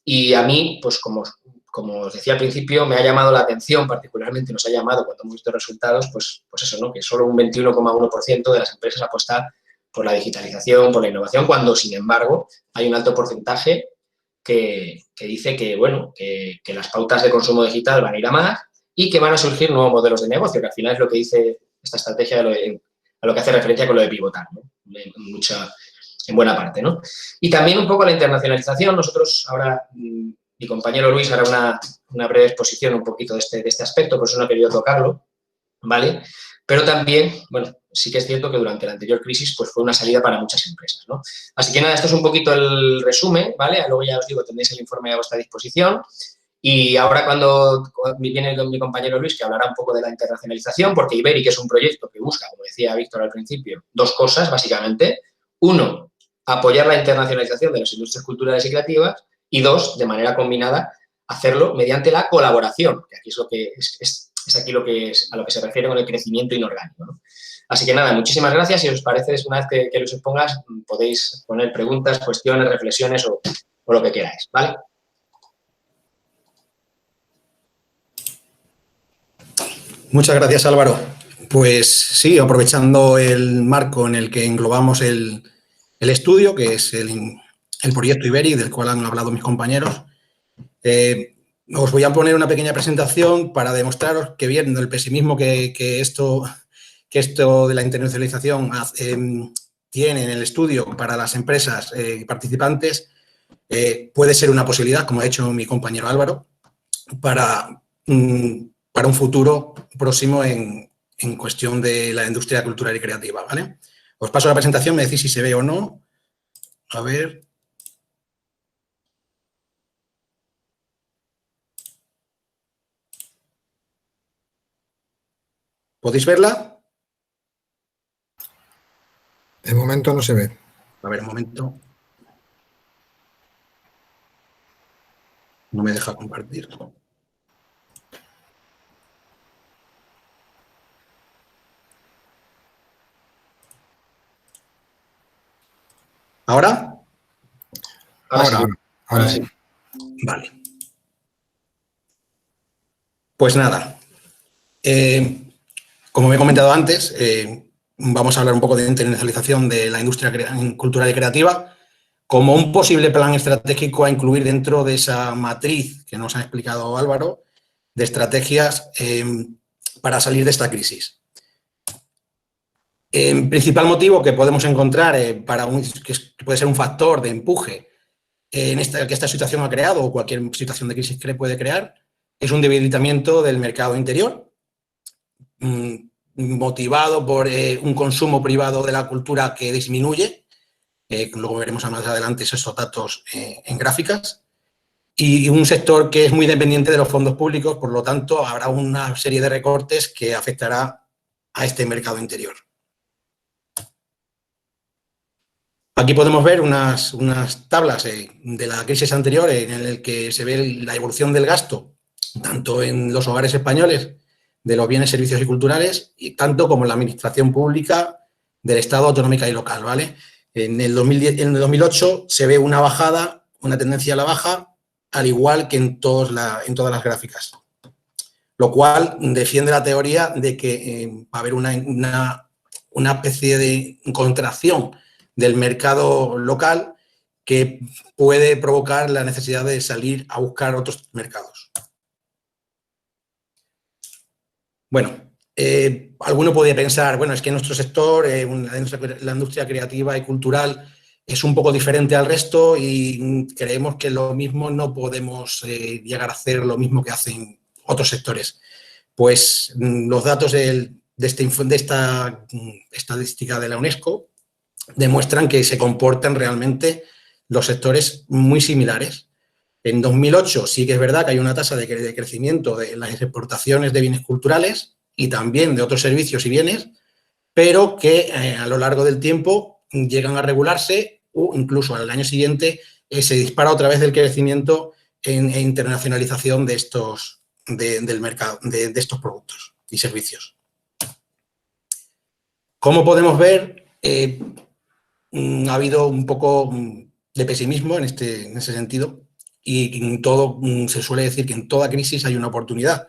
y a mí, pues como os decía al principio, me ha llamado la atención, particularmente nos ha llamado cuando hemos visto resultados, pues eso, ¿no? Que solo un 21,1% de las empresas apuesta por la digitalización, por la innovación, cuando, sin embargo, hay un alto porcentaje que dice que, bueno, que las pautas de consumo digital van a ir a más y que van a surgir nuevos modelos de negocio, que al final es lo que dice esta estrategia, a lo que hace referencia con lo de pivotar, ¿no? En buena parte, ¿no? Y también un poco la internacionalización. Nosotros ahora, mi compañero Luis hará una breve exposición un poquito de este aspecto, por eso no he querido tocarlo, ¿vale? Pero también, bueno, sí que es cierto que durante la anterior crisis pues fue una salida para muchas empresas, ¿no? Así que nada, esto es un poquito el resumen, ¿vale? Luego ya os digo, tendréis el informe a vuestra disposición. Y ahora cuando viene mi compañero Luis, que hablará un poco de la internacionalización, porque Iberic es un proyecto que busca, como decía Víctor al principio, dos cosas, básicamente. Uno, apoyar la internacionalización de las industrias culturales y creativas. Y dos, de manera combinada, hacerlo mediante la colaboración, que aquí es lo que es aquí a lo que se refiere con el crecimiento inorgánico, ¿no? Así que nada, muchísimas gracias. Si os parece, una vez que los expongas, podéis poner preguntas, cuestiones, reflexiones o lo que queráis, ¿vale? Muchas gracias, Álvaro. Pues sí, aprovechando el marco en el que englobamos el estudio, que es el proyecto Iberic, del cual han hablado mis compañeros, os voy a poner una pequeña presentación para demostraros que, viendo el pesimismo que esto de la internacionalización tiene en el estudio para las empresas participantes, puede ser una posibilidad, como ha hecho mi compañero Álvaro, para un futuro próximo en cuestión de la industria cultural y creativa, ¿vale? Os paso la presentación, me decís si se ve o no. A ver. ¿Podéis verla? De momento no se ve. A ver, un momento. No me deja compartir. ¿Ahora? Ahora sí. Vale. Pues nada. Como me he comentado antes, vamos a hablar un poco de internacionalización de la industria cultural y creativa como un posible plan estratégico a incluir dentro de esa matriz que nos ha explicado Álvaro de estrategias para salir de esta crisis. El principal motivo que podemos encontrar que puede ser un factor de empuje que esta situación ha creado o cualquier situación de crisis que puede crear es un debilitamiento del mercado interior, motivado por un consumo privado de la cultura que disminuye, luego veremos más adelante esos datos en gráficas, y un sector que es muy dependiente de los fondos públicos, por lo tanto habrá una serie de recortes que afectará a este mercado interior. Aquí podemos ver unas tablas de la crisis anterior en el que se ve la evolución del gasto, tanto en los hogares españoles de los bienes, servicios y culturales, y tanto como en la administración pública del Estado, autonómica y local, ¿vale? En el 2008 se ve una bajada, una tendencia a la baja, al igual que en todas las gráficas. Lo cual defiende la teoría de que va a haber una especie de contracción del mercado local que puede provocar la necesidad de salir a buscar otros mercados. Bueno, alguno podría pensar, bueno, es que nuestro sector, la industria creativa y cultural, es un poco diferente al resto y creemos que lo mismo no podemos llegar a hacer lo mismo que hacen otros sectores. Pues los datos de esta estadística de la UNESCO demuestran que se comportan realmente los sectores muy similares. En 2008 sí que es verdad que hay una tasa de crecimiento de las exportaciones de bienes culturales y también de otros servicios y bienes, pero que a lo largo del tiempo llegan a regularse o incluso al año siguiente se dispara otra vez el crecimiento e internacionalización de del mercado, de estos productos y servicios. Como podemos ver, ha habido un poco de pesimismo en ese sentido y en todo se suele decir que en toda crisis hay una oportunidad.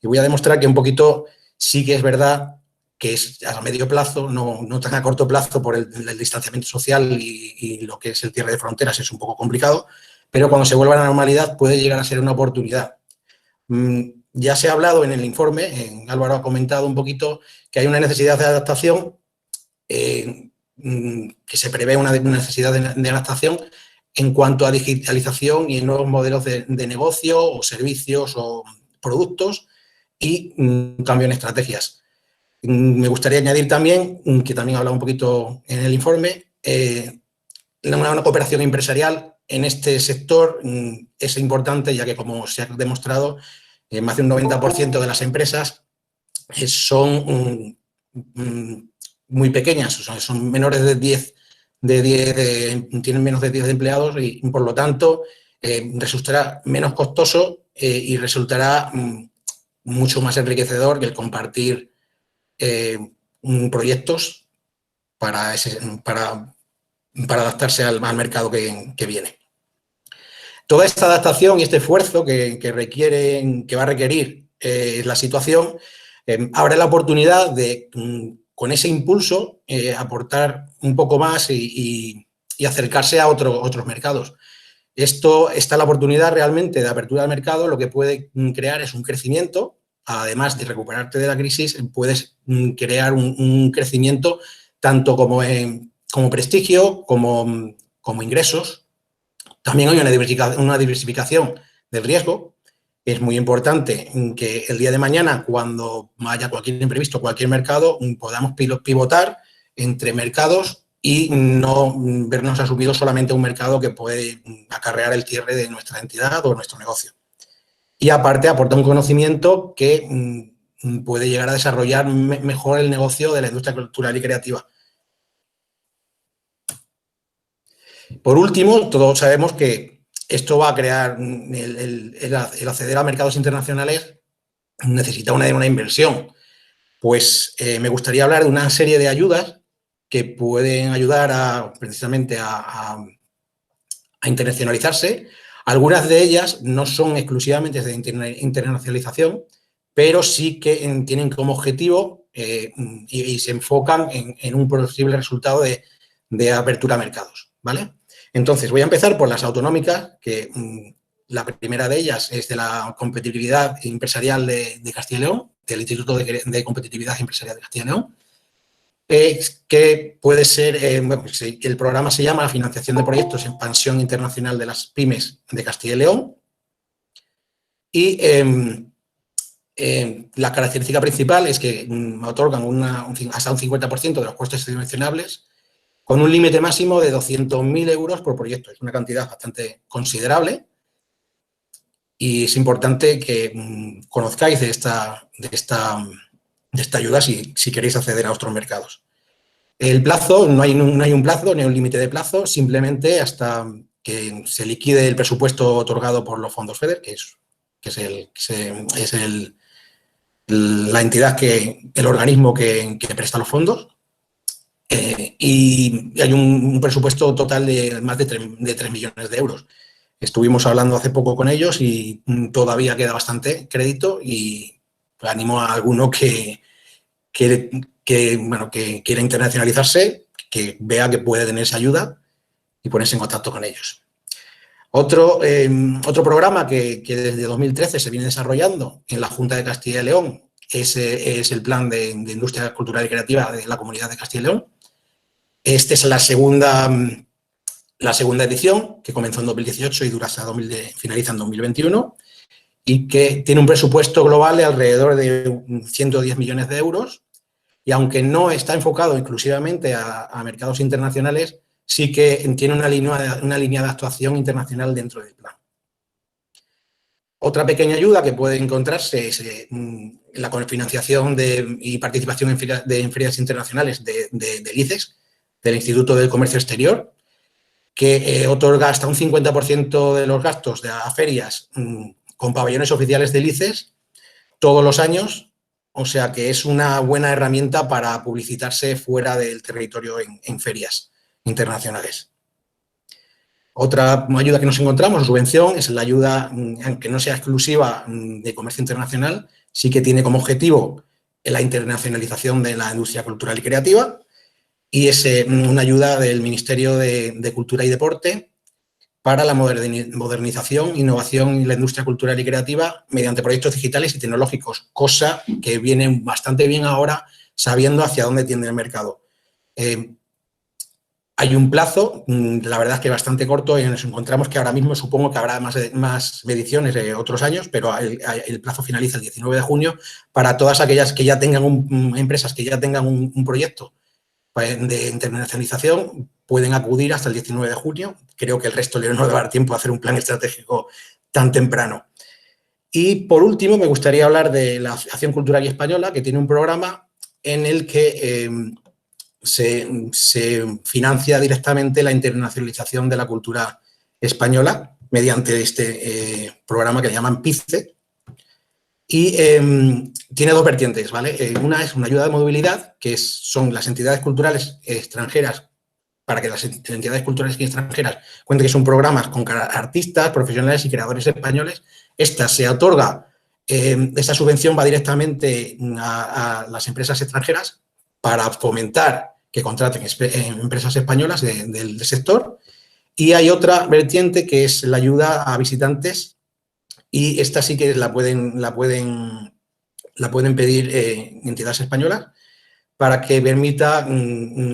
Y voy a demostrar que un poquito sí que es verdad que es a medio plazo, no tan a corto plazo por el distanciamiento social y lo que es el cierre de fronteras es un poco complicado, pero cuando se vuelva a la normalidad puede llegar a ser una oportunidad. Ya se ha hablado en el informe, Álvaro ha comentado un poquito que hay una necesidad de adaptación, que se prevé una necesidad de adaptación en cuanto a digitalización y nuevos modelos de negocio o servicios o productos y cambio en estrategias. Me gustaría añadir también, que también ha hablado un poquito en el informe, una cooperación empresarial en este sector es importante, ya que, como se ha demostrado, más de un 90% de las empresas son muy pequeñas, son menores de 10, tienen menos de 10 empleados y, por lo tanto, resultará menos costoso y resultará mucho más enriquecedor que el compartir proyectos para adaptarse al mercado que viene. Toda esta adaptación y este esfuerzo que va a requerir la situación abre la oportunidad de, con ese impulso, aportar un poco más y acercarse a otros mercados. Está la oportunidad realmente de apertura al mercado, lo que puede crear es un crecimiento. Además de recuperarte de la crisis, puedes crear un crecimiento tanto como prestigio, como ingresos. También hay una diversificación del riesgo. Es muy importante que el día de mañana, cuando haya cualquier imprevisto, cualquier mercado, podamos pivotar entre mercados y no vernos asumidos solamente a un mercado que puede acarrear el cierre de nuestra entidad o nuestro negocio. Y aparte aporta un conocimiento que puede llegar a desarrollar mejor el negocio de la industria cultural y creativa. Por último, todos sabemos que esto va a crear, el acceder a mercados internacionales necesita una inversión. Pues me gustaría hablar de una serie de ayudas que pueden ayudar precisamente a internacionalizarse. Algunas de ellas no son exclusivamente de internacionalización, pero sí que tienen como objetivo y se enfocan en un posible resultado de apertura a mercados, ¿vale? Entonces, voy a empezar por las autonómicas, que la primera de ellas es de la competitividad empresarial de Castilla y León, del Instituto de Competitividad Empresarial de Castilla y León, que puede ser, el programa se llama Financiación de Proyectos en Expansión Internacional de las Pymes de Castilla y León. Y la característica principal es que otorgan hasta un 50% de los costes subvencionables con un límite máximo de 200.000 euros por proyecto. Es una cantidad bastante considerable y es importante que conozcáis de esta ayuda si queréis acceder a otros mercados. El plazo, no hay un plazo ni un límite de plazo, simplemente hasta que se liquide el presupuesto otorgado por los fondos FEDER, que es la entidad el organismo que presta los fondos, y hay un presupuesto total de más de 3 millones de euros. Estuvimos hablando hace poco con ellos y todavía queda bastante crédito, y animo a alguno que quiera internacionalizarse, que vea que puede tener esa ayuda y ponerse en contacto con ellos. Otro programa que desde 2013 se viene desarrollando en la Junta de Castilla y León es el Plan de Industria Cultural y Creativa de la Comunidad de Castilla y León. Esta es la segunda edición, que comenzó en 2018 y finaliza en 2021, y que tiene un presupuesto global de alrededor de 110 millones de euros, y aunque no está enfocado exclusivamente a mercados internacionales, sí que tiene una línea de actuación internacional dentro del plan. Otra pequeña ayuda que puede encontrarse es la financiación y participación en ferias internacionales del ICEX, del Instituto del Comercio Exterior, que otorga hasta un 50% de los gastos de las ferias con pabellones oficiales del ICEX todos los años, o sea que es una buena herramienta para publicitarse fuera del territorio en ferias internacionales. Otra ayuda que nos encontramos, o subvención, es la ayuda, aunque no sea exclusiva de comercio internacional, sí que tiene como objetivo la internacionalización de la industria cultural y creativa, y es una ayuda del Ministerio de Cultura y Deporte para la modernización, innovación y la industria cultural y creativa mediante proyectos digitales y tecnológicos, cosa que viene bastante bien ahora sabiendo hacia dónde tiende el mercado. Hay un plazo, la verdad es que bastante corto, y nos encontramos que ahora mismo supongo que habrá más ediciones de otros años, pero el plazo finaliza el 19 de junio para todas aquellas que ya tengan empresas que ya tengan un proyecto de internacionalización, pueden acudir hasta el 19 de junio. Creo que el resto no le va a dar tiempo a hacer un plan estratégico tan temprano. Y por último, me gustaría hablar de la Asociación Cultural Española, que tiene un programa en el que se financia directamente la internacionalización de la cultura española mediante este programa que le llaman PICE. Y tiene dos vertientes, ¿vale? Una es una ayuda de movilidad, que son las entidades culturales extranjeras, para que las entidades culturales extranjeras cuenten que son programas con artistas, profesionales y creadores españoles. Esta se otorga, esta subvención va directamente a las empresas extranjeras para fomentar que contraten empresas españolas del sector. Y hay otra vertiente que es la ayuda a visitantes, y esta sí que la pueden pedir entidades españolas para que permita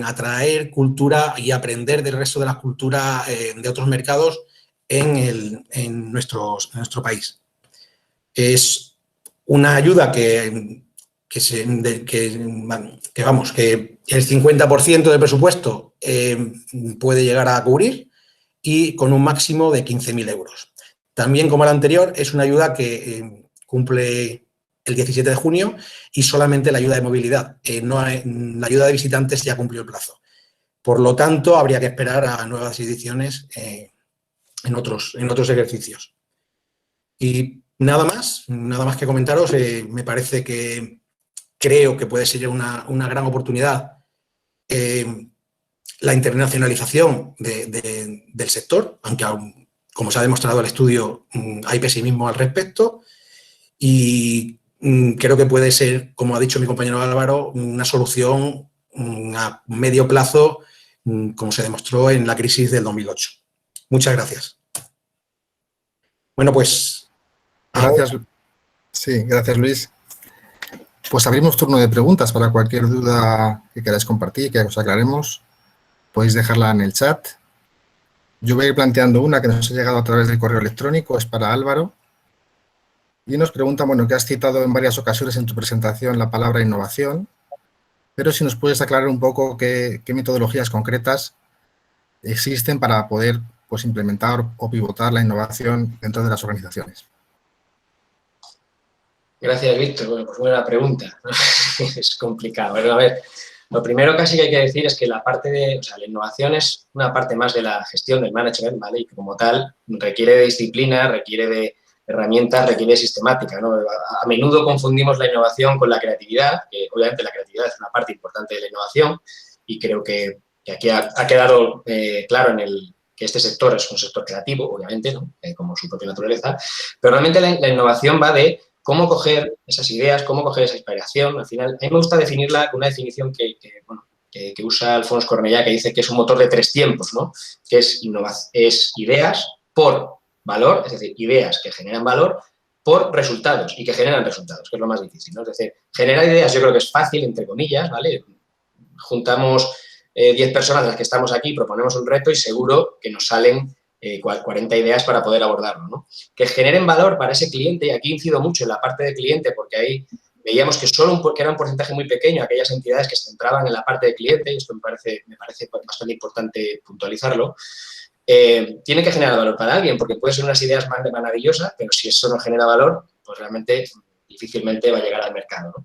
atraer cultura y aprender del resto de la cultura de otros mercados en nuestro país. Es una ayuda que el 50% del presupuesto puede llegar a cubrir, y con un máximo de 15.000 euros. También, como la anterior, es una ayuda que cumple el 17 de junio y solamente la ayuda de movilidad. La ayuda de visitantes ya cumplió el plazo. Por lo tanto, habría que esperar a nuevas ediciones en otros ejercicios. Y nada más que comentaros. Me parece que creo que puede ser una gran oportunidad la internacionalización del sector, aunque aún, como se ha demostrado el estudio, hay pesimismo al respecto, y creo que puede ser, como ha dicho mi compañero Álvaro, una solución a medio plazo, como se demostró en la crisis del 2008. Muchas gracias. Bueno, pues... Gracias. Sí, gracias, Luis. Pues abrimos turno de preguntas para cualquier duda que queráis compartir, que os aclaremos. Podéis dejarla en el chat. Yo voy a ir planteando una que nos ha llegado a través del correo electrónico, es para Álvaro. Y nos pregunta, bueno, que has citado en varias ocasiones en tu presentación la palabra innovación, pero si nos puedes aclarar un poco qué metodologías concretas existen para poder, pues, implementar o pivotar la innovación dentro de las organizaciones. Gracias, Víctor. Bueno, pues buena pregunta. Es complicado. Bueno, a ver, lo primero casi que hay que decir es que la innovación es una parte más de la gestión del management, ¿vale? Y como tal, requiere de disciplina, requiere de herramientas requiere sistemática, ¿no? A menudo confundimos la innovación con la creatividad, que obviamente la creatividad es una parte importante de la innovación y creo que aquí ha quedado claro que este sector es un sector creativo, obviamente, ¿no? Como su propia naturaleza, pero realmente la innovación va de cómo coger esas ideas, cómo coger esa inspiración. Al final, a mí me gusta definirla con una definición que usa Alphonse Cornellà, que dice que es un motor de 3 tiempos, ¿no? Que es ideas por valor, es decir, ideas que generan valor por resultados y que generan resultados, que es lo más difícil, ¿no? Es decir, generar ideas yo creo que es fácil, entre comillas, ¿vale? Juntamos 10 personas de las que estamos aquí, proponemos un reto y seguro que nos salen 40 ideas para poder abordarlo, ¿no? Que generen valor para ese cliente, y aquí incido mucho en la parte de cliente porque ahí veíamos que que era un porcentaje muy pequeño aquellas entidades que se centraban en la parte de cliente, y esto me parece bastante importante puntualizarlo. Tiene que generar valor para alguien, porque puede ser unas ideas maravillosas, pero si eso no genera valor, pues realmente difícilmente va a llegar al mercado, ¿no?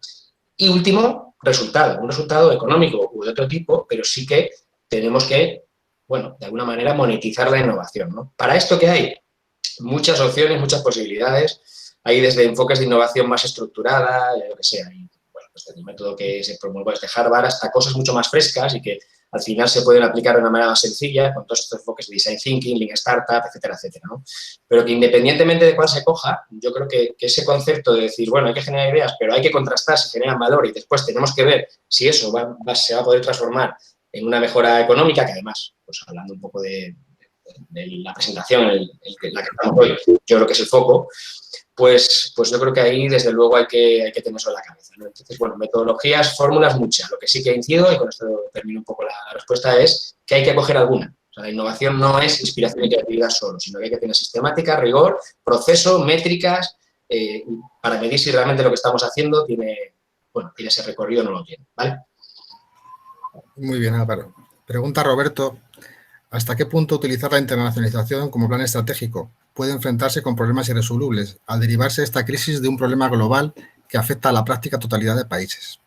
Y último, un resultado económico u de otro tipo, pero sí que tenemos que, bueno, de alguna manera monetizar la innovación, ¿no? Para esto, ¿qué hay? Muchas opciones, muchas posibilidades. Hay desde enfoques de innovación más estructurada, lo que sea, y, bueno, pues desde el método que se promueve desde Harvard hasta cosas mucho más frescas y que al final se pueden aplicar de una manera más sencilla con todos estos enfoques de design thinking, lean startup, etcétera, etcétera, ¿no? Pero que independientemente de cuál se coja, yo creo que ese concepto de decir, bueno, hay que generar ideas, pero hay que contrastar si generan valor y después tenemos que ver si eso se va a poder transformar en una mejora económica, que además, pues hablando un poco de la presentación en la que estamos hoy, yo creo que es el foco, pues yo creo que ahí, desde luego, hay que tener eso en la cabeza, ¿no? Entonces, bueno, metodologías, fórmulas, muchas. Lo que sí que incido, y con esto termino un poco la respuesta, es que hay que coger alguna. O sea, la innovación no es inspiración y creatividad solo, sino que hay que tener sistemática, rigor, proceso, métricas, para medir si realmente lo que estamos haciendo tiene ese recorrido o no lo tiene, ¿vale? Muy bien, Álvaro. Pregunta Roberto, ¿hasta qué punto utilizar la internacionalización como plan estratégico puede enfrentarse con problemas irresolubles al derivarse esta crisis de un problema global que afecta a la práctica totalidad de países?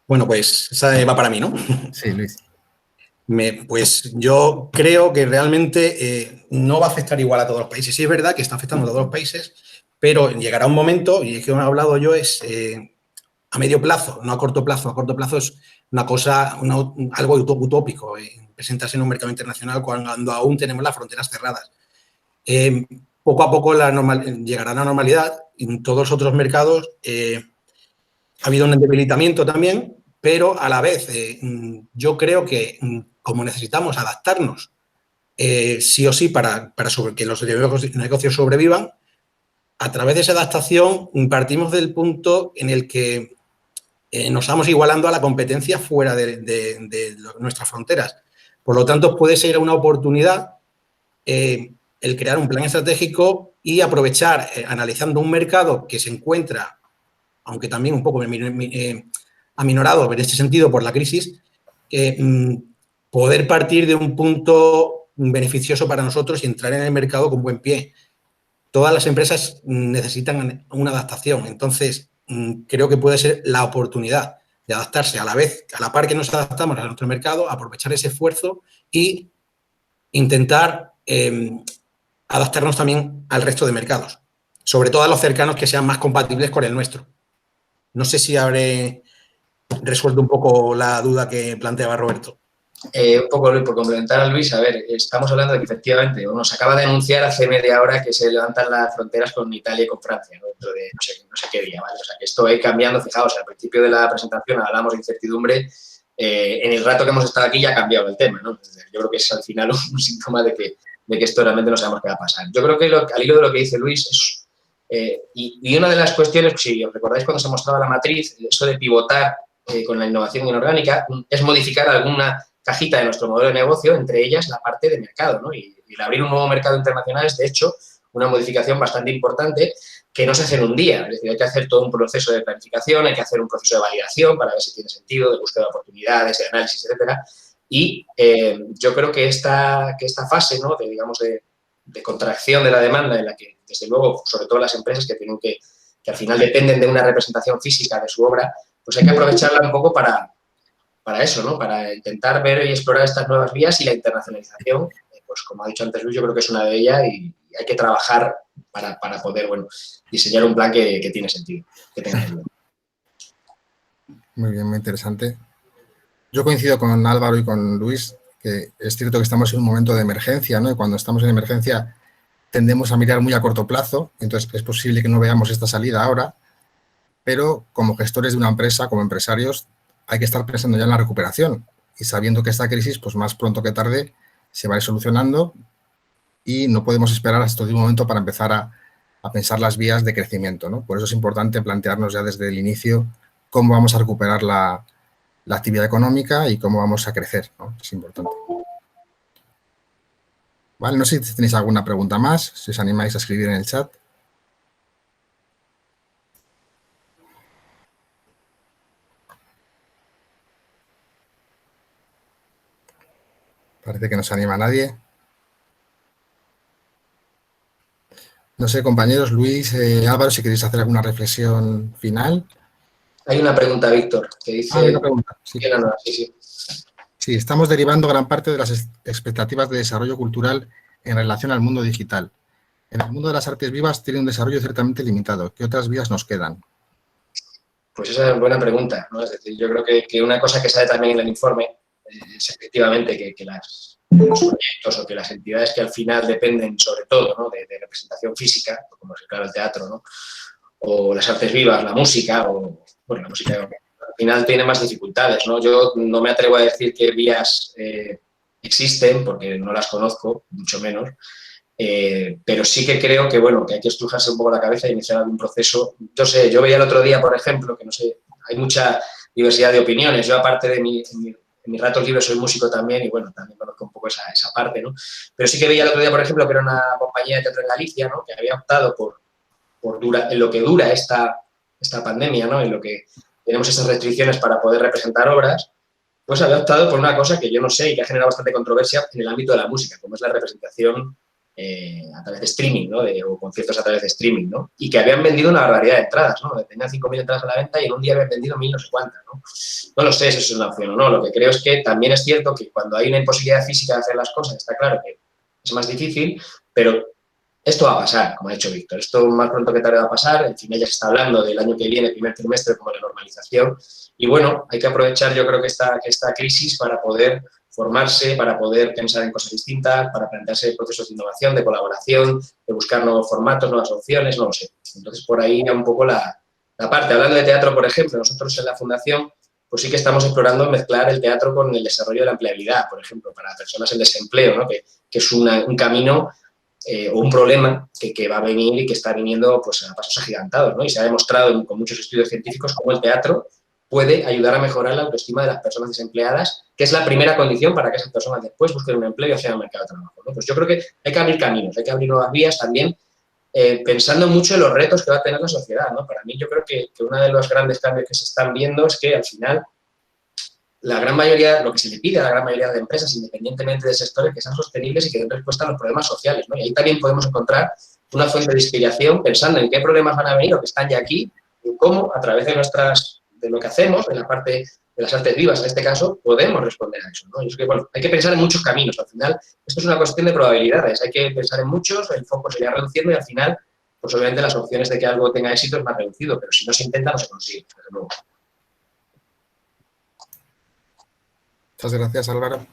Bueno, pues esa va para mí, ¿no? Sí, Luis. Pues yo creo que realmente no va a afectar igual a todos los países. Sí es verdad que está afectando a todos los países, pero llegará un momento, y es que he hablado yo, es a medio plazo, no a corto plazo. A corto plazo es una cosa, algo utópico, presentarse en un mercado internacional cuando aún tenemos las fronteras cerradas. Poco a poco llegará la normalidad. En todos los otros mercados ha habido un debilitamiento también, pero a la vez yo creo que como necesitamos adaptarnos sí o sí para que los negocios sobrevivan, a través de esa adaptación partimos del punto en el que nos vamos igualando a la competencia fuera de nuestras fronteras. Por lo tanto, puede ser una oportunidad el crear un plan estratégico y aprovechar, analizando un mercado que se encuentra, aunque también un poco aminorado en este sentido por la crisis, poder partir de un punto beneficioso para nosotros y entrar en el mercado con buen pie. Todas las empresas necesitan una adaptación, entonces creo que puede ser la oportunidad de adaptarse a la par que nos adaptamos a nuestro mercado, aprovechar ese esfuerzo y intentar adaptarnos también al resto de mercados, sobre todo a los cercanos que sean más compatibles con el nuestro. No sé si habré resuelto un poco la duda que planteaba Roberto. Un poco, Luis, por complementar a Luis, a ver, estamos hablando de que efectivamente nos acaba de anunciar hace media hora que se levantan las fronteras con Italia y con Francia, ¿no? Dentro de no sé qué día, ¿vale? O sea, que esto va a ir cambiando. Fijaos, al principio de la presentación hablamos de incertidumbre, en el rato que hemos estado aquí ya ha cambiado el tema, ¿no? Yo creo que es al final un síntoma de que esto realmente no sabemos qué va a pasar. Yo creo que al hilo de lo que dice Luis, y una de las cuestiones, si os recordáis cuando se mostraba la matriz, eso de pivotar con la innovación inorgánica, es modificar alguna cajita de nuestro modelo de negocio, entre ellas la parte de mercado, ¿no? Y el abrir un nuevo mercado internacional es, de hecho, una modificación bastante importante que no se hace en un día. Es decir, hay que hacer todo un proceso de planificación, hay que hacer un proceso de validación para ver si tiene sentido, de búsqueda de oportunidades, de análisis, etcétera. Y yo creo que esta fase, ¿no?, de contracción de la demanda, en la que, desde luego, sobre todo las empresas que al final dependen de una representación física de su obra, pues hay que aprovecharla un poco para eso, ¿no? Para intentar ver y explorar estas nuevas vías, y la internacionalización, pues como ha dicho antes Luis, yo creo que es una de ellas y hay que trabajar para poder, bueno, diseñar un plan que tiene sentido, que tenga sentido. Muy bien, muy interesante. Yo coincido con Álvaro y con Luis, que es cierto que estamos en un momento de emergencia, ¿no? Y cuando estamos en emergencia tendemos a mirar muy a corto plazo, entonces es posible que no veamos esta salida ahora, pero como gestores de una empresa, como empresarios, hay que estar pensando ya en la recuperación y sabiendo que esta crisis, pues más pronto que tarde, se va a ir solucionando y no podemos esperar hasta el último momento para empezar a pensar las vías de crecimiento, ¿no? Por eso es importante plantearnos ya desde el inicio cómo vamos a recuperar la actividad económica y cómo vamos a crecer, ¿no? Es importante. Vale, no sé si tenéis alguna pregunta más, si os animáis a escribir en el chat. Parece que no se anima a nadie. No sé, compañeros, Luis, Álvaro, si queréis hacer alguna reflexión final. Hay una pregunta, Víctor, que dice... Hay una pregunta, sí. Sí. Sí, estamos derivando gran parte de las expectativas de desarrollo cultural en relación al mundo digital. En el mundo de las artes vivas tiene un desarrollo ciertamente limitado. ¿Qué otras vías nos quedan? Pues esa es buena pregunta, ¿no? Es decir, yo creo que una cosa que sale también en el informe es efectivamente que los proyectos o que las entidades que al final dependen sobre todo, ¿no? de representación física, como es claro el teatro, ¿no? O las artes vivas, la música, o bueno, la música al final tiene más dificultades, ¿no? Yo no me atrevo a decir qué vías existen, porque no las conozco, mucho menos, pero sí que creo que, bueno, que hay que estrujarse un poco la cabeza e iniciar algún proceso. Yo sé, yo veía el otro día, por ejemplo, que no sé, hay mucha diversidad de opiniones. Yo, aparte de en mis ratos libres, soy músico también y, bueno, también conozco un poco esa parte, ¿no? Pero sí que veía el otro día, por ejemplo, que era una compañía de teatro en Galicia, ¿no? Que había optado en lo que dura esta pandemia, ¿no? En lo que tenemos estas restricciones para poder representar obras, pues había optado por una cosa que yo no sé y que ha generado bastante controversia en el ámbito de la música, como es la representación a través de streaming, ¿no? O conciertos a través de streaming, ¿no? Y que habían vendido una barbaridad de entradas, ¿no? Tenían 5.000 entradas a la venta y en un día habían vendido 1.000 no sé cuántas, ¿no? No lo sé si eso es una opción o no. Lo que creo es que también es cierto que cuando hay una imposibilidad física de hacer las cosas, está claro que es más difícil, pero esto va a pasar, como ha dicho Víctor. Esto más pronto que tarde va a pasar. En fin, ya se está hablando del año que viene, primer trimestre, como la normalización. Y bueno, hay que aprovechar, yo creo que esta crisis para poder formarse, para poder pensar en cosas distintas, para plantearse procesos de innovación, de colaboración, de buscar nuevos formatos, nuevas opciones, no lo sé. Entonces, por ahí ya un poco la parte. Hablando de teatro, por ejemplo, nosotros en la Fundación, pues sí que estamos explorando mezclar el teatro con el desarrollo de la empleabilidad, por ejemplo, para personas en desempleo, ¿no? Que es un camino o un problema que va a venir y que está viniendo pues, a pasos agigantados, ¿no? Y se ha demostrado con muchos estudios científicos cómo el teatro puede ayudar a mejorar la autoestima de las personas desempleadas, que es la primera condición para que esas personas después busquen un empleo y accedan al mercado de trabajo, ¿no? Pues yo creo que hay que abrir caminos, hay que abrir nuevas vías también, pensando mucho en los retos que va a tener la sociedad, ¿no? Para mí yo creo que uno de los grandes cambios que se están viendo es que al final la gran mayoría, lo que se le pide a la gran mayoría de empresas, independientemente de sectores, que sean sostenibles y que den respuesta a los problemas sociales, ¿no? Y ahí también podemos encontrar una fuente de inspiración pensando en qué problemas van a venir o que están ya aquí y cómo, a través de lo que hacemos, en la parte de las artes vivas, en este caso, podemos responder a eso, ¿no? Y es que, bueno, hay que pensar en muchos caminos. Al final, esto es una cuestión de probabilidades. Hay que pensar en muchos, el foco se irá reduciendo y al final, pues obviamente las opciones de que algo tenga éxito es más reducido, pero si no se intenta, no se consigue, desde luego. Muchas gracias, Álvaro.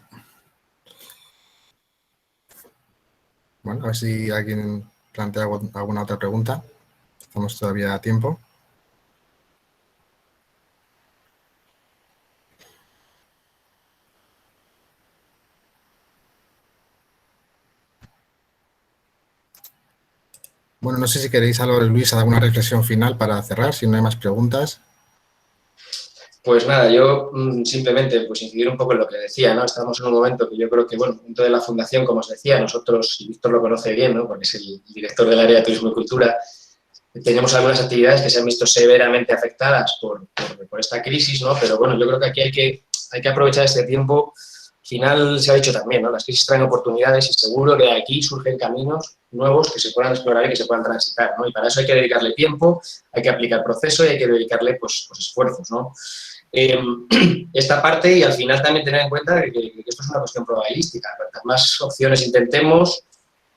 Bueno, a ver si alguien plantea alguna otra pregunta. Estamos todavía a tiempo. Bueno, no sé si queréis, Álvaro y Luis, alguna reflexión final para cerrar, si no hay más preguntas. Pues nada, yo simplemente pues incidir un poco en lo que decía, ¿no? Estamos en un momento que yo creo que, bueno, dentro de la Fundación, como os decía, nosotros, y Víctor lo conoce bien, ¿no? Porque es el director del área de Turismo y Cultura, tenemos algunas actividades que se han visto severamente afectadas por esta crisis, ¿no? Pero bueno, yo creo que aquí hay que aprovechar este tiempo. Al final se ha dicho también, ¿no? Las crisis traen oportunidades y seguro que de aquí surgen caminos nuevos que se puedan explorar y que se puedan transitar, ¿no? Y para eso hay que dedicarle tiempo, hay que aplicar proceso y hay que dedicarle pues esfuerzos, ¿no? esta parte y al final también tener en cuenta que esto es una cuestión probabilística. Cuantas más opciones intentemos,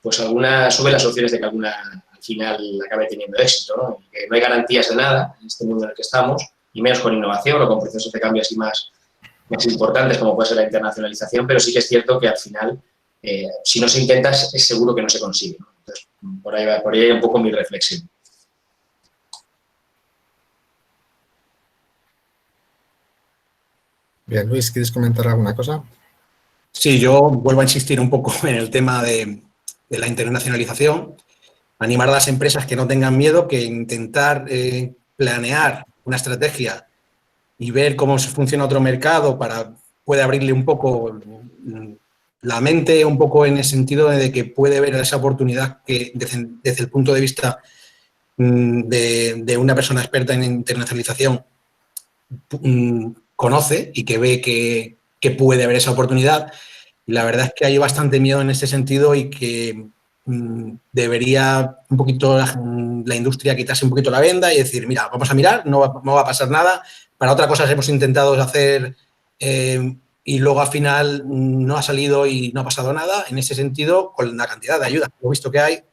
pues sube las opciones de que alguna al final acabe teniendo éxito, ¿no? Y que no hay garantías de nada en este mundo en el que estamos, y menos con innovación o con procesos de cambio así más importantes como puede ser la internacionalización, pero sí que es cierto que al final, si no se intenta, es seguro que no se consigue, ¿no? Entonces, por ahí hay un poco mi reflexión. Bien, Luis, ¿quieres comentar alguna cosa? Sí, yo vuelvo a insistir un poco en el tema de la internacionalización, animar a las empresas que no tengan miedo, que intentar planear una estrategia y ver cómo funciona otro mercado puede abrirle un poco la mente, un poco en el sentido de que puede ver esa oportunidad que desde el punto de vista de una persona experta en internacionalización conoce y que ve que puede haber esa oportunidad. Y la verdad es que hay bastante miedo en ese sentido y que debería un poquito la industria quitarse un poquito la venda y decir, mira, vamos a mirar, no va a pasar nada. Para otras cosas hemos intentado hacer y luego al final no ha salido y no ha pasado nada. En ese sentido, con la cantidad de ayudas que he visto que hay,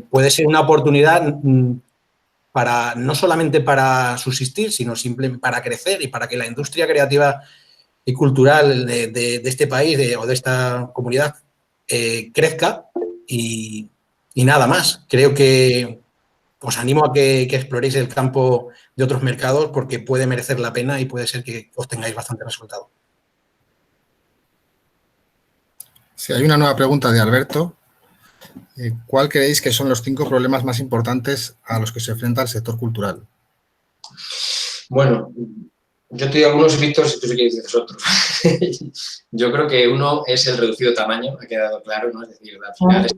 puede ser una oportunidad no solamente para subsistir, sino simplemente para crecer y para que la industria creativa y cultural de este país o de esta comunidad crezca y nada más. Creo que os animo a que exploréis el campo de otros mercados porque puede merecer la pena y puede ser que obtengáis bastante resultado. Sí, hay una nueva pregunta de Alberto. ¿Cuál creéis que son los 5 problemas más importantes a los que se enfrenta el sector cultural? Bueno, yo te digo algunos, Víctor, si tú sí que dices otros. Yo creo que uno es el reducido tamaño, ha quedado claro, ¿no? Es decir, al final es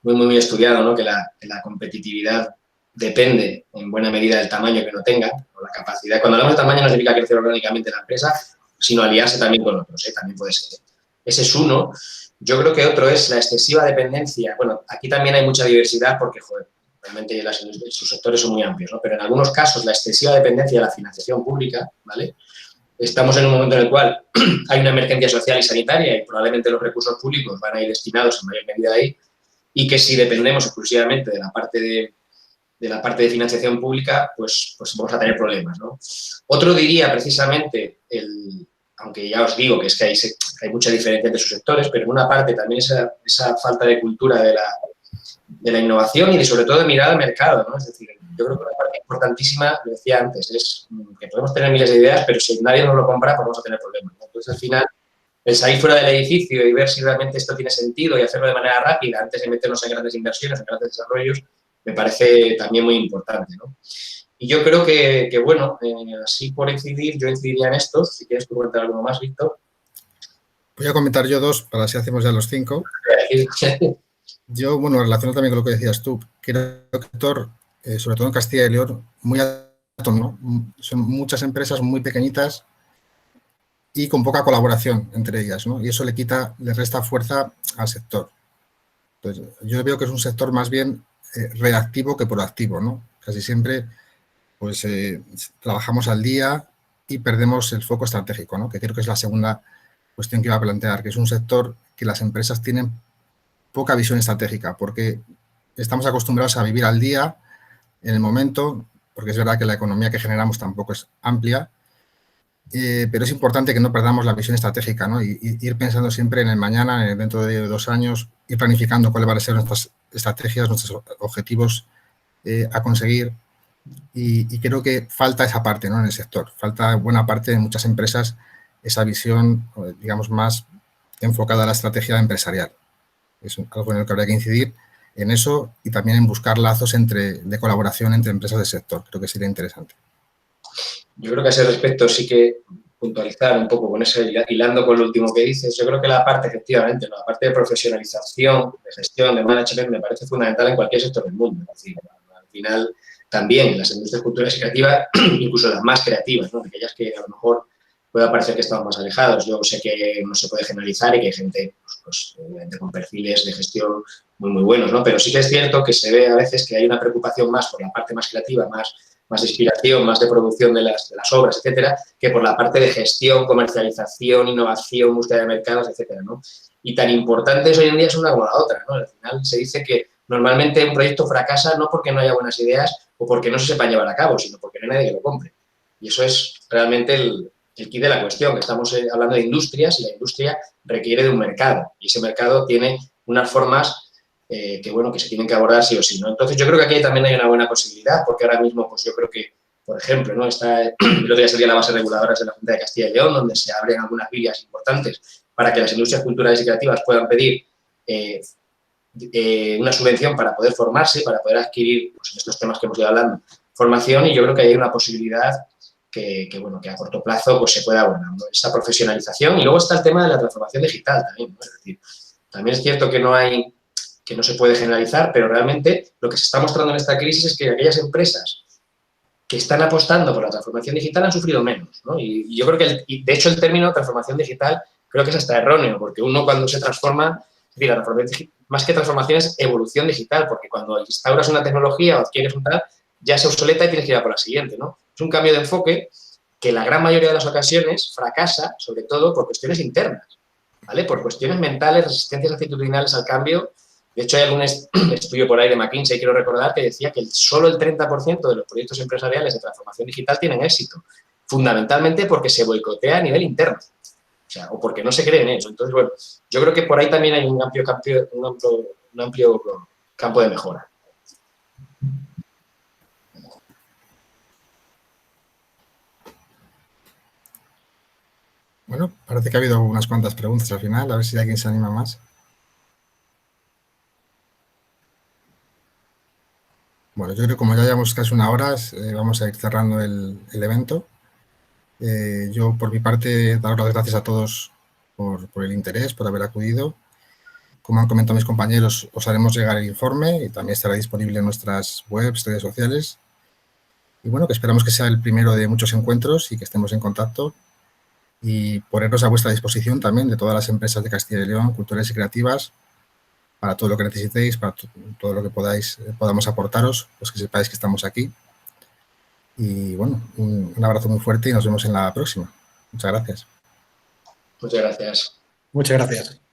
muy estudiado, ¿no? Que la competitividad depende en buena medida del tamaño que uno tenga, o la capacidad. Cuando hablamos de tamaño no significa crecer orgánicamente la empresa, sino aliarse también con otros, ¿eh? También puede ser. Ese es uno. Yo creo que otro es la excesiva dependencia. Bueno, aquí también hay mucha diversidad porque, joder, realmente sus sectores son muy amplios, ¿no? Pero en algunos casos la excesiva dependencia de la financiación pública, ¿vale? Estamos en un momento en el cual hay una emergencia social y sanitaria y probablemente los recursos públicos van a ir destinados en mayor medida ahí, y que si dependemos exclusivamente de la parte de financiación pública, pues vamos a tener problemas, ¿no? Otro diría precisamente, aunque ya os digo que es que hay mucha diferencia entre sus sectores, pero en una parte también esa falta de cultura de la innovación y sobre todo de mirada al mercado, ¿no? Es decir, yo creo que una parte importantísima, lo decía antes, es que podemos tener miles de ideas, pero si nadie nos lo compra, pues vamos a tener problemas, ¿no? Entonces, al final, el salir fuera del edificio y ver si realmente esto tiene sentido y hacerlo de manera rápida antes de meternos en grandes inversiones, en grandes desarrollos, me parece también muy importante, ¿no? Y yo creo que bueno, así por incidir, yo incidiría en estos. Si quieres comentar algo más, Víctor. Voy a comentar yo 2, para así hacemos ya los 5. Yo, bueno, relacionado también con lo que decías tú, creo que el sector, sobre todo en Castilla y León, muy alto, ¿no? Son muchas empresas muy pequeñitas y con poca colaboración entre ellas, ¿no? Y eso le resta fuerza al sector. Entonces, yo veo que es un sector más bien reactivo que proactivo, ¿no? Casi siempre pues trabajamos al día y perdemos el foco estratégico, ¿no? Que creo que es la segunda cuestión que iba a plantear, que es un sector que las empresas tienen poca visión estratégica, porque estamos acostumbrados a vivir al día, en el momento, porque es verdad que la economía que generamos tampoco es amplia, pero es importante que no perdamos la visión estratégica, ¿no? Y ir pensando siempre en el mañana, dentro de 2 años, ir planificando cuáles van a ser nuestras estrategias, nuestros objetivos a conseguir. Y creo que falta esa parte, ¿no? En el sector. Falta buena parte de muchas empresas esa visión, digamos, más enfocada a la estrategia empresarial. Es algo en lo que habría que incidir en eso y también en buscar lazos de colaboración entre empresas del sector. Creo que sería interesante. Yo creo que a ese respecto sí que puntualizar un poco con eso, hilando con lo último que dices. Yo creo que la parte, efectivamente, la parte de profesionalización, de gestión, de management, me parece fundamental en cualquier sector del mundo. Es decir, al final, también las industrias culturales y creativas, incluso las más creativas, ¿no? Aquellas que a lo mejor pueda parecer que estamos más alejados. Yo sé que no se puede generalizar y que hay gente pues, con perfiles de gestión muy buenos, ¿no? Pero sí que es cierto que se ve a veces que hay una preocupación más por la parte más creativa, más más de inspiración, más de producción de las obras, etcétera, que por la parte de gestión, comercialización, innovación, búsqueda de mercados, etcétera, ¿no? Y tan importantes hoy en día es una como la otra, ¿no? Al final se dice que normalmente un proyecto fracasa no porque no haya buenas ideas o porque no se sepan llevar a cabo, sino porque no hay nadie que lo compre. Y eso es realmente el quid de la cuestión, que estamos hablando de industrias y la industria requiere de un mercado y ese mercado tiene unas formas que se tienen que abordar sí o sí, ¿no? Entonces, yo creo que aquí también hay una buena posibilidad, porque ahora mismo, pues yo creo que, por ejemplo, ¿no? El otro día salía la base reguladora de la Junta de Castilla y León, donde se abren algunas vías importantes para que las industrias culturales y creativas puedan pedir una subvención para poder formarse, para poder adquirir, pues, en estos temas que hemos ido hablando, formación, y yo creo que hay una posibilidad que a corto plazo pues se pueda abordar, ¿no? Esa profesionalización. Y luego está el tema de la transformación digital también, ¿no? Es decir, también es cierto que no se puede generalizar, pero realmente lo que se está mostrando en esta crisis es que aquellas empresas que están apostando por la transformación digital han sufrido menos, ¿no? Y yo creo que, de hecho, el término transformación digital creo que es hasta erróneo, porque uno cuando se transforma, es decir, más que transformación es evolución digital, porque cuando instauras una tecnología o adquieres un tal, ya se obsoleta y tienes que ir a por la siguiente, ¿no? Es un cambio de enfoque que la gran mayoría de las ocasiones fracasa, sobre todo por cuestiones internas, ¿vale? Por cuestiones mentales, resistencias actitudinales al cambio. De hecho, hay algún estudio por ahí de McKinsey, quiero recordar, que decía que solo el 30% de los proyectos empresariales de transformación digital tienen éxito, fundamentalmente porque se boicotea a nivel interno, o porque no se cree en eso. Entonces, bueno, yo creo que por ahí también hay un amplio campo de mejora. Bueno, parece que ha habido unas cuantas preguntas al final, a ver si alguien se anima más. Bueno, yo creo que como ya llevamos casi una hora, vamos a ir cerrando el evento. Yo, por mi parte, daros las gracias a todos por el interés, por haber acudido. Como han comentado mis compañeros, os haremos llegar el informe y también estará disponible en nuestras webs, redes sociales. Y bueno, que esperamos que sea el primero de muchos encuentros y que estemos en contacto. Y ponernos a vuestra disposición también de todas las empresas de Castilla y León, culturales y creativas, para todo lo que necesitéis, para todo lo que podamos aportaros, pues que sepáis que estamos aquí. Y bueno, un abrazo muy fuerte y nos vemos en la próxima. Muchas gracias. Muchas gracias. Muchas gracias.